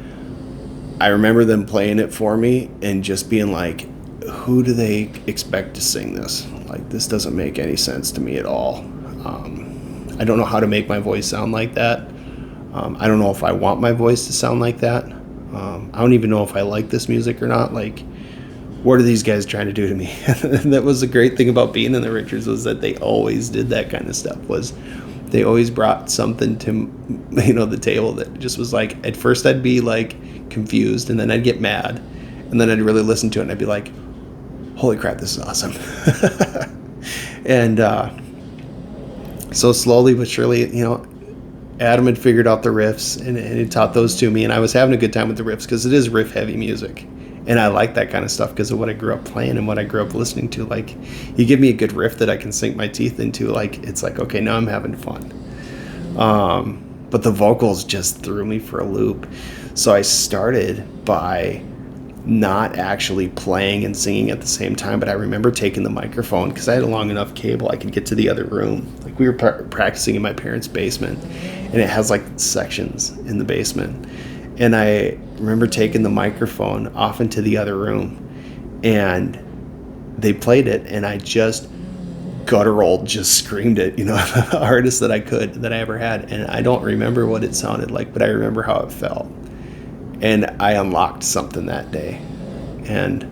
A: I remember them playing it for me and just being like, who do they expect to sing this? Like, this doesn't make any sense to me at all. I don't know how to make my voice sound like that. I don't know if I want my voice to sound like that. I don't even know if I like this music or not. Like, what are these guys trying to do to me? And that was the great thing about being in the Richards, was that they always did that kind of stuff. They always brought something to, the table that just was like, at first I'd be like confused, and then I'd get mad, and then I'd really listen to it and I'd be like, holy crap, this is awesome. And so slowly but surely, Adam had figured out the riffs and he taught those to me, and I was having a good time with the riffs because it is riff heavy music. And I like that kind of stuff because of what I grew up playing and what I grew up listening to. Like, you give me a good riff that I can sink my teeth into, like, it's like, okay, now I'm having fun. But the vocals just threw me for a loop. So I started by not actually playing and singing at the same time, but I remember taking the microphone, because I had a long enough cable I could get to the other room. Like, we were practicing in my parents' basement, and it has like sections in the basement. And I remember taking the microphone off into the other room, and they played it, and I just guttural just screamed it, the hardest that I ever had. And I don't remember what it sounded like, but I remember how it felt. And I unlocked something that day. And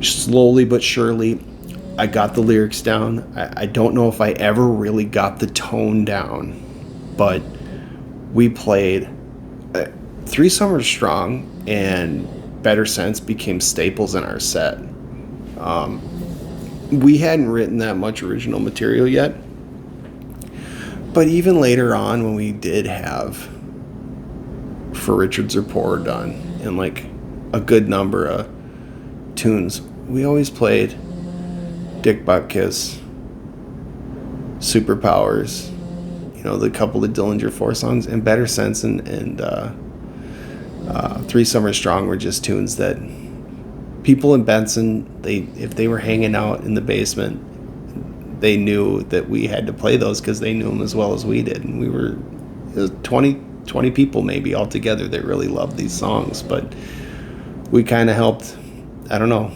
A: slowly but surely, I got the lyrics down. I don't know if I ever really got the tone down, but we played Three Summers Strong and Better Sense became staples in our set. We hadn't written that much original material yet, but even later on when we did have For Richard's Rapport done and like a good number of tunes, we always played Dick Butt Kiss, Superpowers, the couple of Dillinger 4 songs, and Better Sense and Three Summers Strong were just tunes that people in Benson, if they were hanging out in the basement, they knew that we had to play those because they knew them as well as we did. And it was 20 people maybe altogether that really loved these songs, but we kind of helped, I don't know,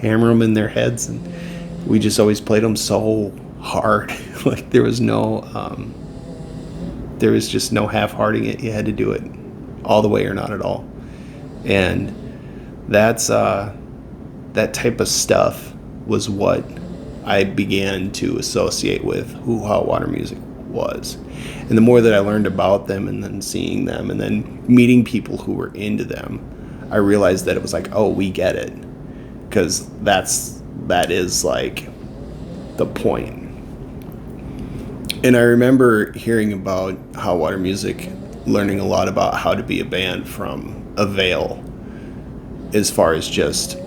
A: hammer them in their heads, and we just always played them so hard. Like there was just no half-hearting it. You had to do it all the way or not at all. And that's that type of stuff was what I began to associate with who Hot Water Music was. And the more that I learned about them and then seeing them and then meeting people who were into them, I realized that it was like, oh, we get it. Because that is like the point. And I remember hearing about Hot Water Music, learning a lot about how to be a band from Avail, as far as just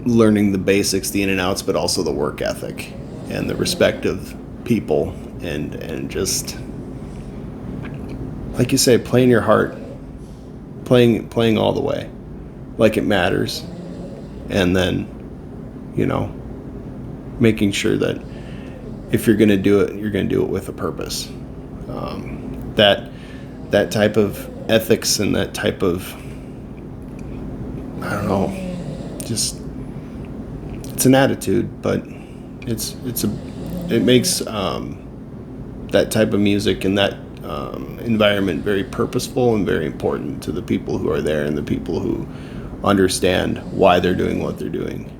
A: learning the basics, the in and outs, but also the work ethic and the respect of people and just, like you say, playing your heart, playing all the way, like it matters, and then, making sure that if you're going to do it, you're going to do it with a purpose. That type of ethics and that type of, I don't know, just, it's an attitude, but it makes that type of music and that environment very purposeful and very important to the people who are there and the people who understand why they're doing what they're doing.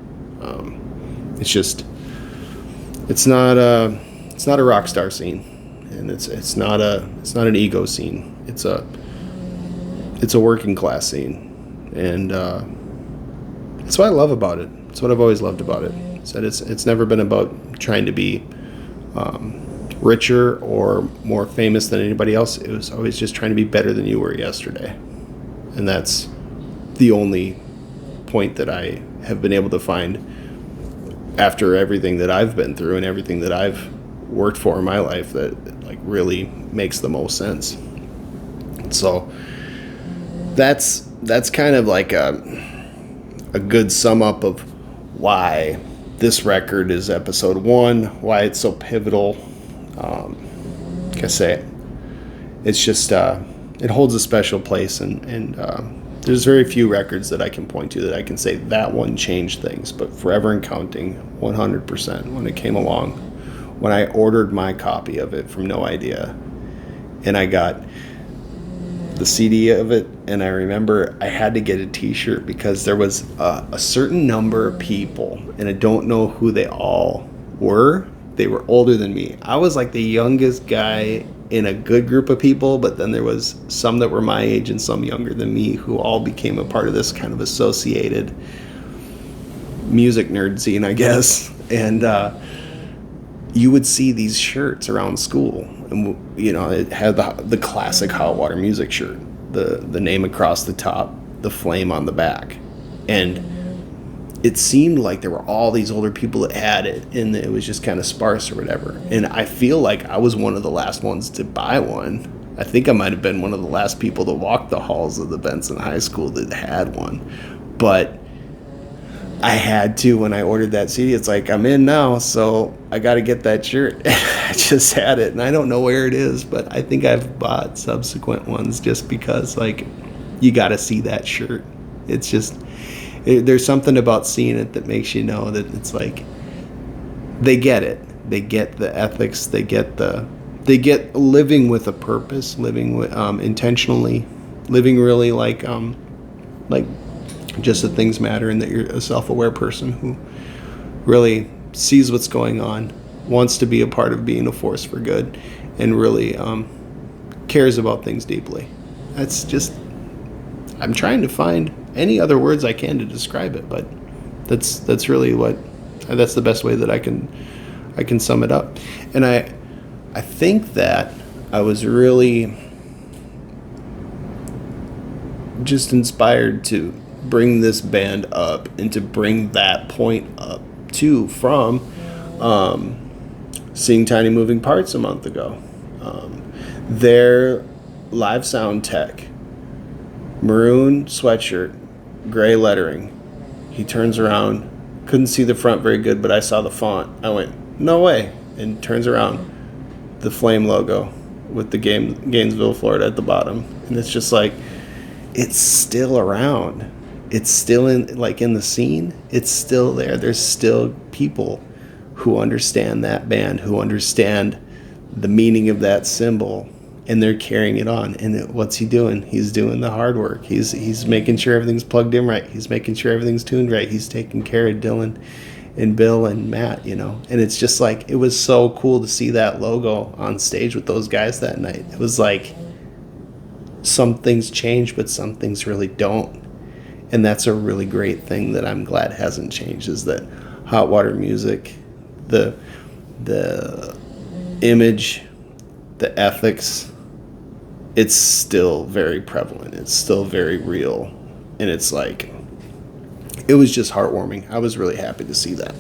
A: It's not a rock star scene, and it's not an ego scene. It's a working class scene, and that's what I love about it. It's what I've always loved about it. It's never been about trying to be richer or more famous than anybody else. It was always just trying to be better than you were yesterday, and that's the only point that I have been able to find after everything that I've been through and everything that I've worked for in my life that like really makes the most sense. So that's kind of like a good sum up of why this record is episode 1, why it's so pivotal. Like I say, it's just it holds a special place, and there's very few records that I can point to that I can say that one changed things, but Forever and Counting, 100%. When it came along, when I ordered my copy of it from No Idea, and I got the CD of it, and I remember I had to get a t-shirt because there was a certain number of people, and I don't know who they all were. They were older than me. I was like the youngest guy in a good group of people, but then there was some that were my age and some younger than me who all became a part of this kind of associated music nerd scene, I guess. And you would see these shirts around school, and it had the classic Hot Water Music shirt, the name across the top, the flame on the back, and it seemed like there were all these older people that had it, and it was just kind of sparse or whatever. And I feel like I was one of the last ones to buy one. I think I might have been one of the last people to walk the halls of the Benson High School that had one. But I had to when I ordered that CD. It's like, I'm in now, so I got to get that shirt. I just had it, and I don't know where it is, but I think I've bought subsequent ones just because, like, you got to see that shirt. It's just... there's something about seeing it that makes you know that it's like they get it. They get the ethics. They get living with a purpose, living with intentionally, living really like just that things matter and that you're a self-aware person who really sees what's going on, wants to be a part of being a force for good, and really cares about things deeply. That's just, I'm trying to find any other words I can to describe it, but that's really that's the best way that I can sum it up. And I think that I was really just inspired to bring this band up and to bring that point up too from seeing Tiny Moving Parts a month ago. Their live sound tech, maroon sweatshirt, gray lettering. He turns around, couldn't see the front very good, but I saw the font. I went, no way, and turns around, the Flame logo with the Gainesville, Florida at the bottom. And it's just like, it's still around. It's still in the scene. It's still there. There's still people who understand that band, who understand the meaning of that symbol, and they're carrying it on. And what's he doing? He's doing the hard work. He's making sure everything's plugged in right. He's making sure everything's tuned right. He's taking care of Dylan and Bill and Matt, And it's just like, it was so cool to see that logo on stage with those guys that night. It was like, some things change, but some things really don't. And that's a really great thing that I'm glad hasn't changed, is that Hot Water Music, the image, the ethics, it's still very prevalent. It's still very real. And it's like, it was just heartwarming. I was really happy to see that.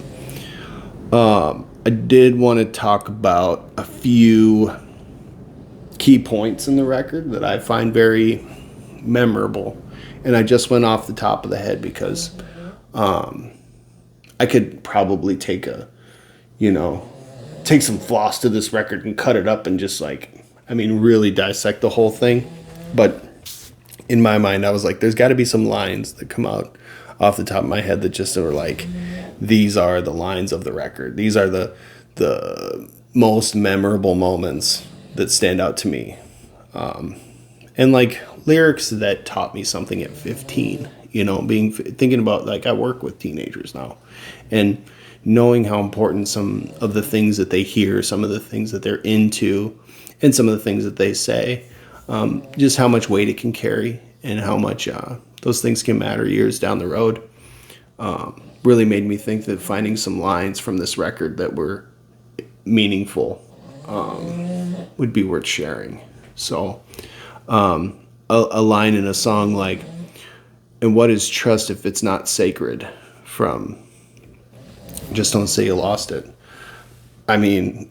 A: I did want to talk about a few key points in the record that I find very memorable. And I just went off the top of the head because I could probably take some floss to this record and cut it up and just really dissect the whole thing. But in my mind, I was like, there's got to be some lines that come out off the top of my head that just are like, these are the lines of the record. These are the most memorable moments that stand out to me. And lyrics that taught me something at 15, thinking about, I work with teenagers now, and knowing how important some of the things that they hear, some of the things that they're into, and some of the things that they say, just how much weight it can carry and how much those things can matter years down the road, really made me think that finding some lines from this record that were meaningful would be worth sharing. So a line in a song like, and what is trust if it's not sacred, from Just Don't Say You Lost It. I mean,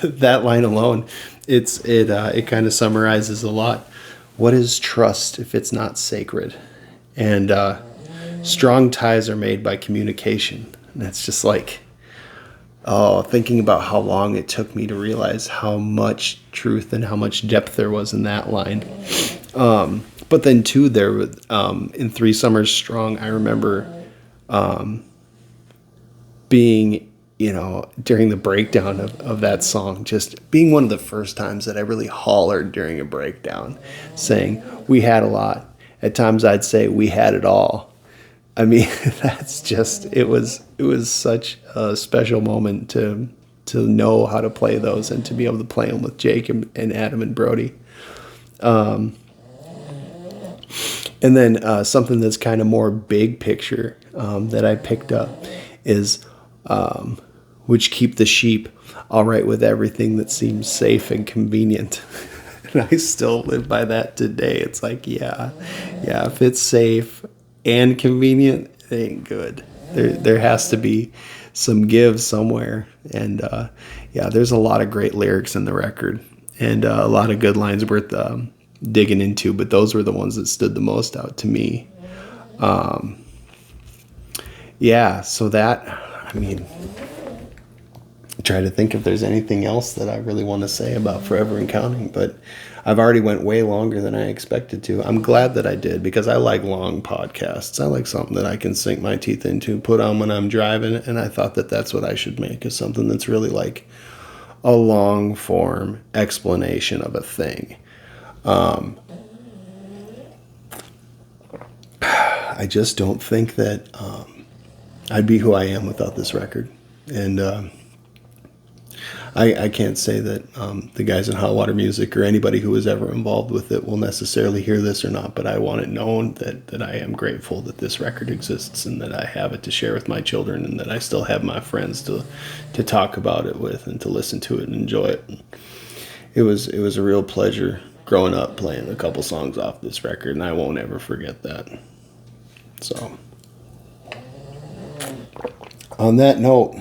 A: that line alone, it kind of summarizes a lot. What is trust if it's not sacred? And strong ties are made by communication. And it's just like, thinking about how long it took me to realize how much truth and how much depth there was in that line. But then too, there in 3 Summers Strong, I remember being, during the breakdown of that song, just being one of the first times that I really hollered during a breakdown, saying, we had a lot. At times I'd say we had it all. I mean, that's just, it was such a special moment to know how to play those and to be able to play them with Jake and Adam and Brody. And then something that's kind of more big picture that I picked up is, which keep the sheep all right with everything that seems safe and convenient. And I still live by that today. It's like, yeah, if it's safe and convenient, it ain't good. There has to be some give somewhere. And there's a lot of great lyrics in the record and a lot of good lines worth digging into, but those were the ones that stood the most out to me. So that, try to think if there's anything else that I really want to say about Forever and Counting, but I've already went way longer than I expected to. I'm glad that I did, because I like long podcasts. I like something that I can sink my teeth into, put on when I'm driving, and I thought that that's what I should make, is something that's really like a long form explanation of a thing. I just don't think that I'd be who I am without this record. And I can't say that the guys in Hot Water Music or anybody who was ever involved with it will necessarily hear this or not, but I want it known that I am grateful that this record exists and that I have it to share with my children and that I still have my friends to talk about it with and to listen to it and enjoy it. It was a real pleasure growing up playing a couple songs off this record, and I won't ever forget that. So, on that note,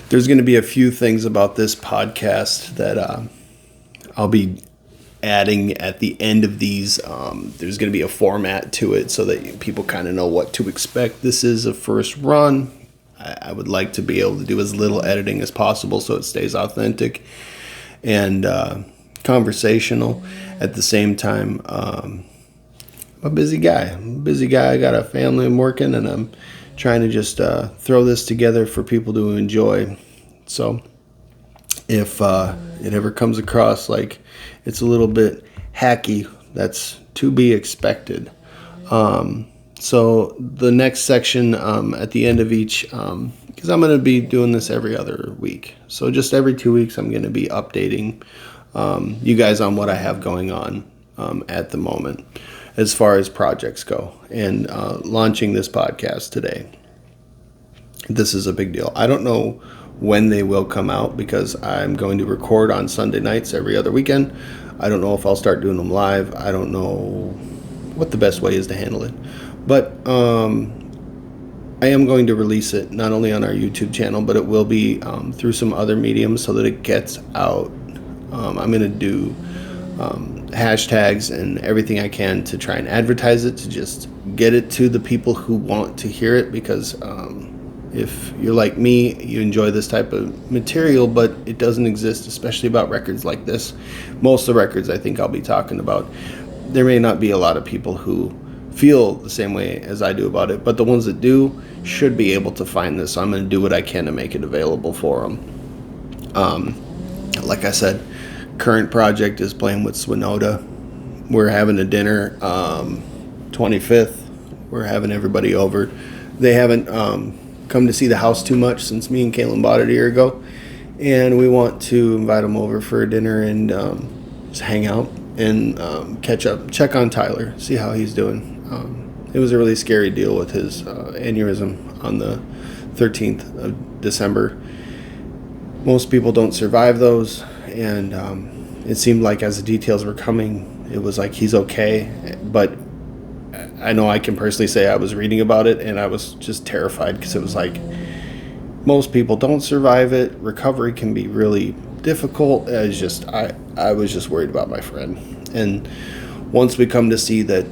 A: there's going to be a few things about this podcast that I'll be adding at the end of these. There's going to be a format to it so that people kind of know what to expect. This is a first run. I would like to be able to do as little editing as possible so it stays authentic and conversational. At the same time, I'm a busy guy. I got a family I'm working, and I'm trying to just throw this together for people to enjoy. So if it ever comes across like it's a little bit hacky, that's to be expected. So the next section at the end of each, because I'm going to be doing this every other week. So just every 2 weeks I'm going to be updating you guys on what I have going on at the moment as far as projects go, and launching this podcast today. This is a big deal. I don't know when they will come out because I'm going to record on Sunday nights every other weekend. I don't know if I'll start doing them live. I don't know what the best way is to handle it. But I am going to release it not only on our YouTube channel, but it will be through some other mediums so that it gets out. I'm going to do hashtags and everything I can to try and advertise it, to just get it to the people who want to hear it, because if you're like me, you enjoy this type of material, but it doesn't exist, especially about records like this. Most of the records I think I'll be talking about, there may not be a lot of people who feel the same way as I do about it, but the ones that do should be able to find this. So I'm going to do what I can to make it available for them. Like I said, current project is playing with Swinoda. We're having a dinner 25th. We're having everybody over. They haven't come to see the house too much since me and Caitlin bought it a year ago, and we want to invite them over for a dinner and just hang out and catch up, check on Tyler, see how he's doing. It was a really scary deal with his aneurysm on the 13th of December. Most people don't survive those, and it seemed like as the details were coming, it was like he's okay, but I know I can personally say I was reading about it and I was just terrified, because it was like most people don't survive it. Recovery can be really difficult. I was just worried about my friend. And once we come to see that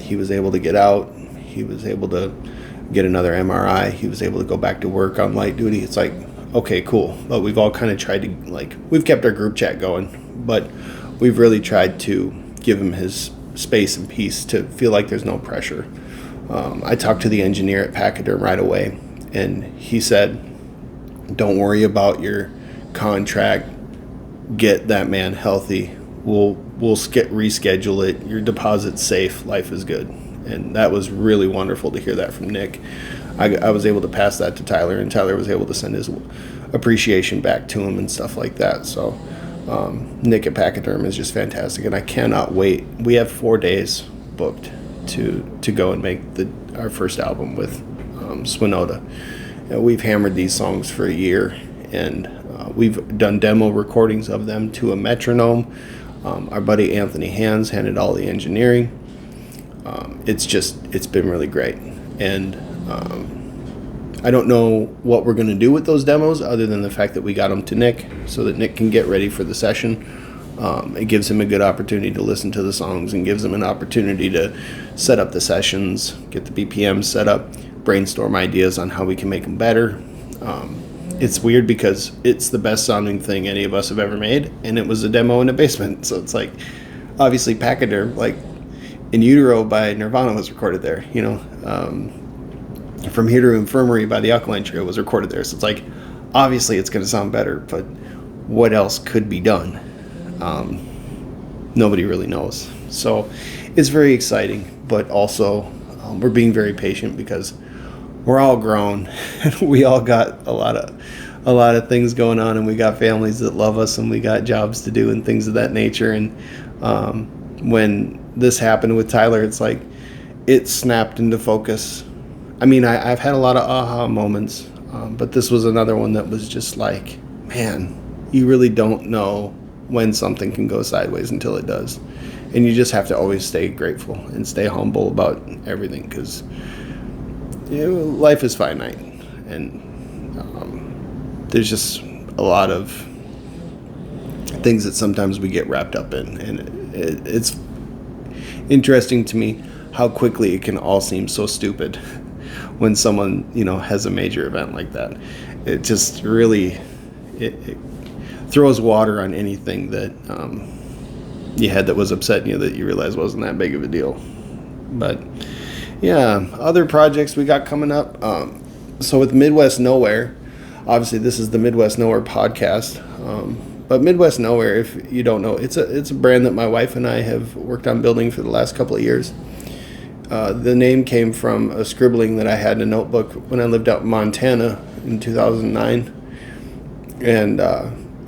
A: he was able to get out, he was able to get another MRI, he was able to go back to work on light duty, it's like, okay, cool. But we've all kind of tried to, we've kept our group chat going, but we've really tried to give him his space and peace to feel like there's no pressure. I talked to the engineer at Pachyderm right away, and he said, don't worry about your contract, get that man healthy, we'll reschedule it, your deposit's safe, life is good. And that was really wonderful to hear that from Nick. I was able to pass that to Tyler, and Tyler was able to send his appreciation back to him and stuff like that. So Nick at Pachyderm is just fantastic, and I cannot wait. We have 4 days booked to go and make our first album with Swinoda. We've hammered these songs for a year, and we've done demo recordings of them to a metronome. Our buddy Anthony Hands handled all the engineering. It's been really great, and I don't know what we're going to do with those demos other than the fact that we got them to Nick so that Nick can get ready for the session. It gives him a good opportunity to listen to the songs and gives him an opportunity to set up the sessions, get the BPMs set up, brainstorm ideas on how we can make them better. It's weird because it's the best sounding thing any of us have ever made, and it was a demo in a basement. So it's like, obviously Pachyderm, like In Utero by Nirvana was recorded there, From Here to Infirmary by the Alkaline Trio was recorded there. So it's like, obviously it's going to sound better, but what else could be done? Nobody really knows. So it's very exciting, but also we're being very patient because we're all grown. We all got a lot of things going on, and we got families that love us, and we got jobs to do and things of that nature. And when this happened with Tyler, it's like it snapped into focus. I mean, I've had a lot of aha moments, but this was another one that was just like, man, you really don't know when something can go sideways until it does. And you just have to always stay grateful and stay humble about everything, because life is finite, and there's just a lot of things that sometimes we get wrapped up in, and it's interesting to me how quickly it can all seem so stupid when someone has a major event like that. It just really it throws water on anything that you had that was upsetting you that you realized wasn't that big of a deal. But yeah, other projects we got coming up. So with Midwest Nowhere, obviously this is the Midwest Nowhere podcast. But Midwest Nowhere, if you don't know, it's a brand that my wife and I have worked on building for the last couple of years. The name came from a scribbling that I had in a notebook when I lived out in Montana in 2009. And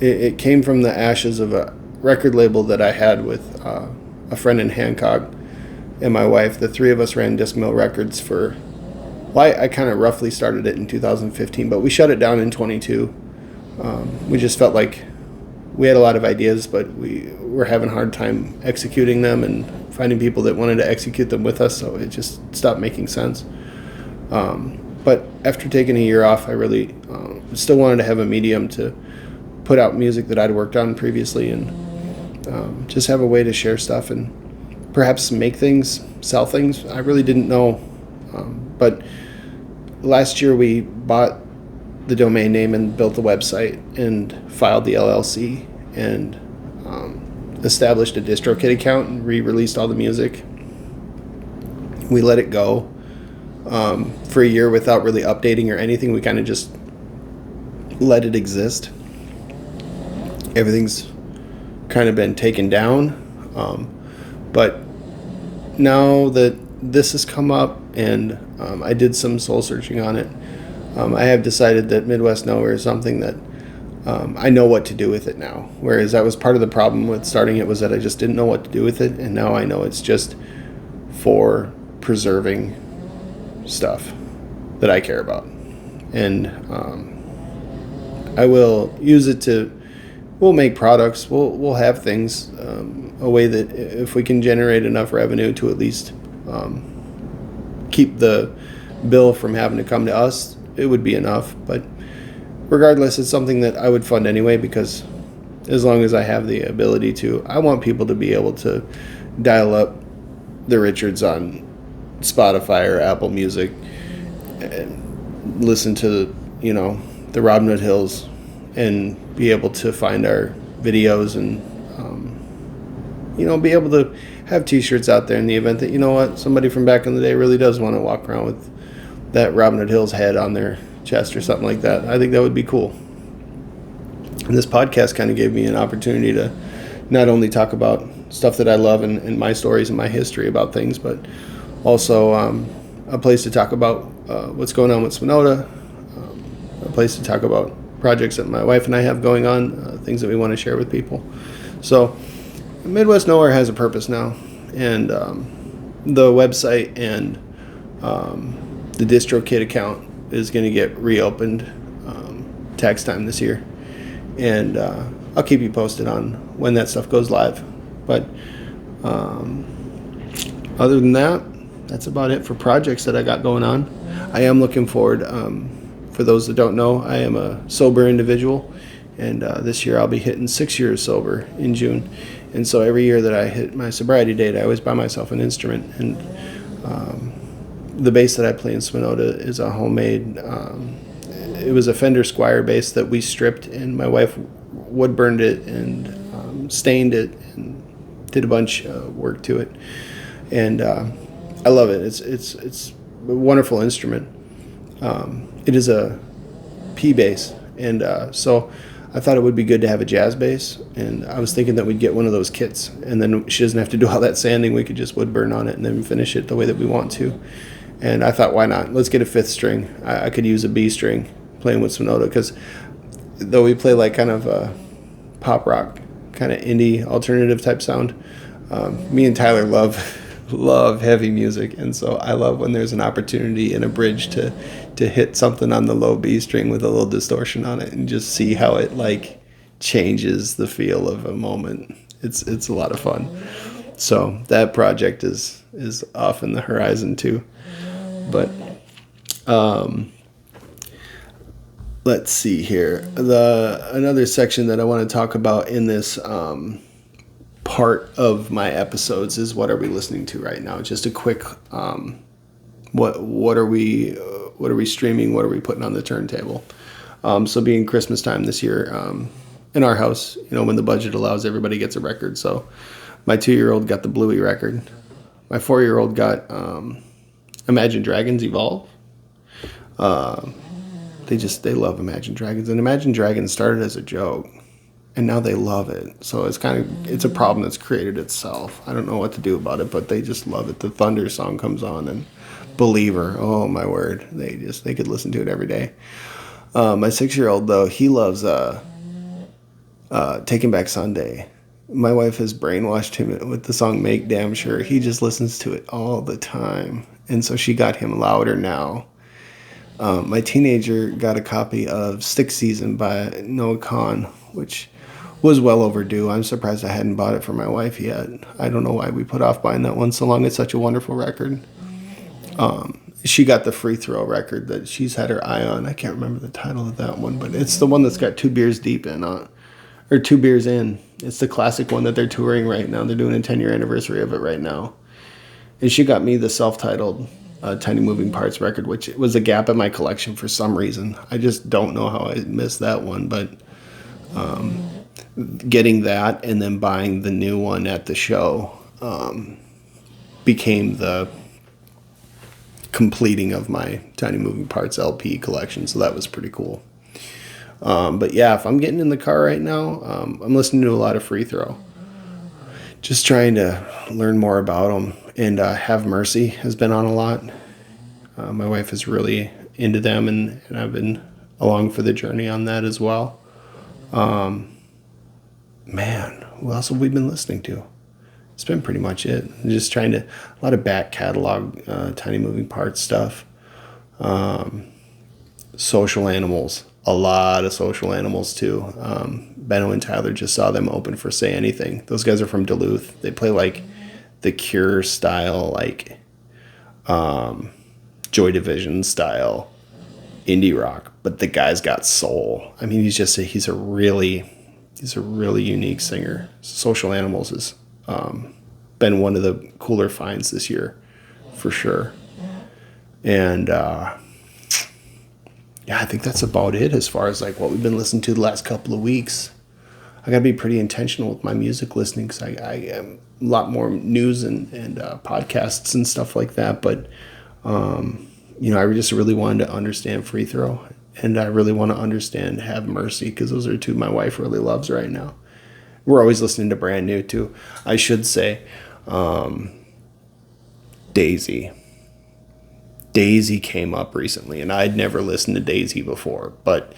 A: it came from the ashes of a record label that I had with a friend in Hancock and my wife. The three of us ran Disc Mill Records for, I kind of roughly started it in 2015, but we shut it down in 22. We just felt like we had a lot of ideas, but we were having a hard time executing them and finding people that wanted to execute them with us, so it just stopped making sense. But after taking a year off, I really still wanted to have a medium to put out music that I'd worked on previously, and just have a way to share stuff and perhaps make things, sell things. I really didn't know. But last year we bought the domain name and built the website and filed the LLC and established a DistroKid account and re-released all the music. We let it go for a year without really updating or anything. We kind of just let it exist. Everything's kind of been taken down, but now that this has come up and I did some soul searching on it, I have decided that Midwest Nowhere is something that I know what to do with it now. Whereas that was part of the problem with starting it, was that I just didn't know what to do with it, and now I know it's just for preserving stuff that I care about. And I will use it to, we'll make products, we'll have things, a way that if we can generate enough revenue to at least keep the bill from having to come to us, it would be enough. But regardless, it's something that I would fund anyway, because as long as I have the ability to, I want people to be able to dial up the Richards on Spotify or Apple Music and listen to, the Robin Hood Hills, and be able to find our videos and, be able to have t-shirts out there in the event that, somebody from back in the day really does want to walk around with that Robin Hood Hills head on their chest or something like that. I think that would be cool. And this podcast kind of gave me an opportunity to not only talk about stuff that I love and my stories and my history about things, but also a place to talk about what's going on with Spinoda, a place to talk about projects that my wife and I have going on, things that we want to share with people. So Midwest Nowhere has a purpose now, and the website and the DistroKid account is going to get reopened tax time this year, and I'll keep you posted on when that stuff goes live. But other than that, that's about it for projects that I got going on. I am looking forward, for those that don't know, I am a sober individual, and this year I'll be hitting 6 years sober in June. And so every year that I hit my sobriety date, I always buy myself an instrument. And the bass that I play in Spinoda is a homemade, it was a Fender Squier bass that we stripped, and my wife wood burned it and stained it and did a bunch of work to it. And I love it. It's a wonderful instrument. It is a P bass, and so I thought it would be good to have a jazz bass, and I was thinking that we'd get one of those kits, and then she doesn't have to do all that sanding. We could just wood burn on it and then finish it the way that we want to. And I thought, why not? Let's get a fifth string. I could use a B string playing with some Noda, because though we play like kind of a pop rock, kind of indie alternative type sound, me and Tyler love heavy music, and so I love when there's an opportunity in a bridge to hit something on the low B string with a little distortion on it and just see how it like changes the feel of a moment. It's a lot of fun. So that project is off in the horizon too. But let's see here. Another section that I want to talk about in this part of my episodes is what are we listening to right now? Just a quick what are we streaming? What are we putting on the turntable? So being Christmas time this year, in our house, when the budget allows, everybody gets a record. So my 2-year-old got the Bluey record. My 4-year-old got Imagine Dragons Evolve. They love Imagine Dragons, and Imagine Dragons started as a joke, and now they love it. So it's a problem that's created itself. I don't know what to do about it, but they just love it. The Thunder song comes on, and Believer, oh my word, they could listen to it every day. My 6-year-old though, he loves Taking Back Sunday. My wife has brainwashed him with the song Make Damn Sure. He just listens to it all the time. And so she got him Louder Now. My teenager got a copy of Stick Season by Noah Kahan, which was well overdue. I'm surprised I hadn't bought it for my wife yet. I don't know why we put off buying that one so long. It's such a wonderful record. She got the Free Throw record that she's had her eye on. I can't remember the title of that one, but it's the one that's got 2 beers deep in on, or 2 beers in. It's the classic one that they're touring right now. They're doing a 10-year anniversary of it right now. And she got me the self-titled Tiny Moving Parts record, which was a gap in my collection for some reason. I just don't know how I missed that one, but getting that and then buying the new one at the show became the completing of my Tiny Moving Parts LP collection, so that was pretty cool. But yeah, if I'm getting in the car right now, I'm listening to a lot of Free Throw. Just trying to learn more about them. And Have Mercy has been on a lot. My wife is really into them, and I've been along for the journey on that as well. Man, who else have we been listening to? It's been pretty much it. Just trying to, a lot of back catalog, Tiny Moving Parts stuff. Social Animals. A lot of Social Animals too. Benno and Tyler just saw them open for Say Anything. Those guys are from Duluth. They play like the Cure style, like Joy Division style indie rock, but the guy's got soul. I mean, he's a really unique singer. Social Animals has been one of the cooler finds this year, for sure. And yeah, I think that's about it as far as like what we've been listening to the last couple of weeks. I gotta be pretty intentional with my music listening, because I am a lot more news and podcasts and stuff like that. But I just really wanted to understand Free Throw, and I really want to understand Have Mercy, because those are 2 my wife really loves right now. We're always listening to brand new too. I should say, Daisy. Daisy came up recently, and I'd never listened to Daisy before, but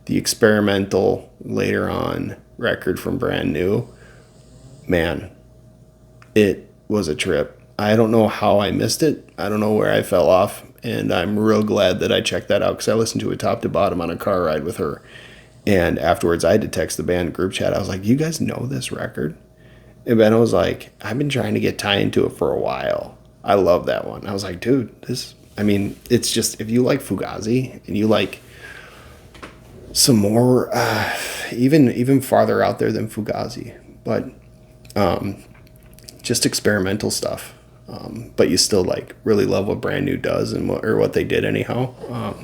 A: the experimental later on record from Brand New, man, it was a trip. I don't know how I missed it. I don't know where I fell off, and I'm real glad that I checked that out, because I listened to it top to bottom on a car ride with her. And afterwards, I had to text the band group chat. I was like, you guys know this record? And Ben was like, I've been trying to get tied into it for a while. I love that one. I was like, dude, it's just, if you like Fugazi and you like some more, even farther out there than Fugazi, but just experimental stuff. But you still like really love what Brand New does and what they did anyhow.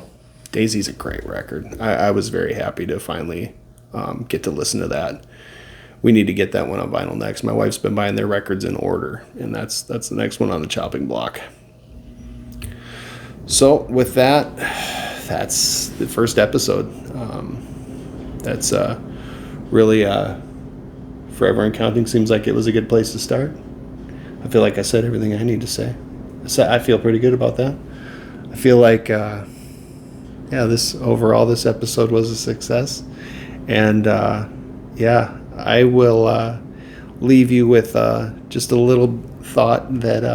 A: Daisy's a great record. I was very happy to finally get to listen to that. We need to get that one on vinyl next. My wife's been buying their records in order, and that's the next one on the chopping block. So with that, that's the first episode. That's really, Forever and Counting seems like it was a good place to start. I feel like I said everything I need to say. I feel pretty good about that. I feel like, this episode was a success. And, I will leave you with just a little thought that,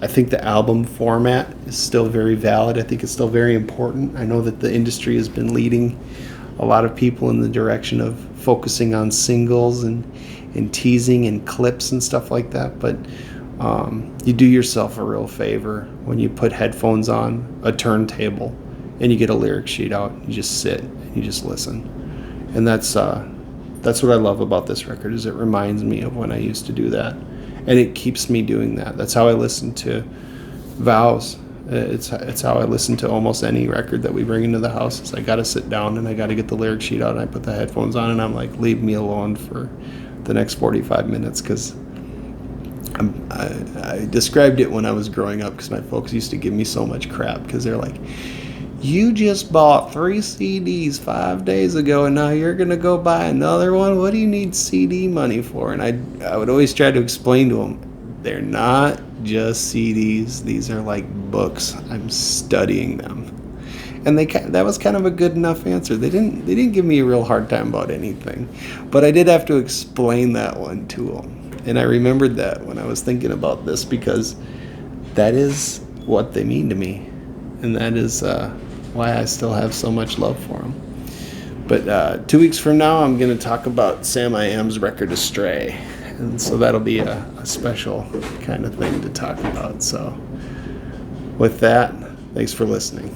A: I think the album format is still very valid. I think it's still very important. I know that the industry has been leading a lot of people in the direction of focusing on singles and teasing and clips and stuff like that. But you do yourself a real favor when you put headphones on, a turntable, and you get a lyric sheet out. You just sit and you just listen. And that's what I love about this record, is it reminds me of when I used to do that. And it keeps me doing that. That's how I listen to Vows. It's how I listen to almost any record that we bring into the house. Is I got to sit down and I got to get the lyric sheet out and I put the headphones on and I'm like, leave me alone for the next 45 minutes, because I described it when I was growing up, because my folks used to give me so much crap because they're like, you just bought 3 CDs 5 days ago and now you're going to go buy another one? What do you need CD money for? And I would always try to explain to them, they're not just CDs. These are like books. I'm studying them. And that was kind of a good enough answer. They didn't give me a real hard time about anything. But I did have to explain that one to them. And I remembered that when I was thinking about this, because that is what they mean to me. And that is why I still have so much love for them. But 2 weeks from now, I'm going to talk about Sam I Am's record Astray. And so that'll be a special kind of thing to talk about. So with that, thanks for listening.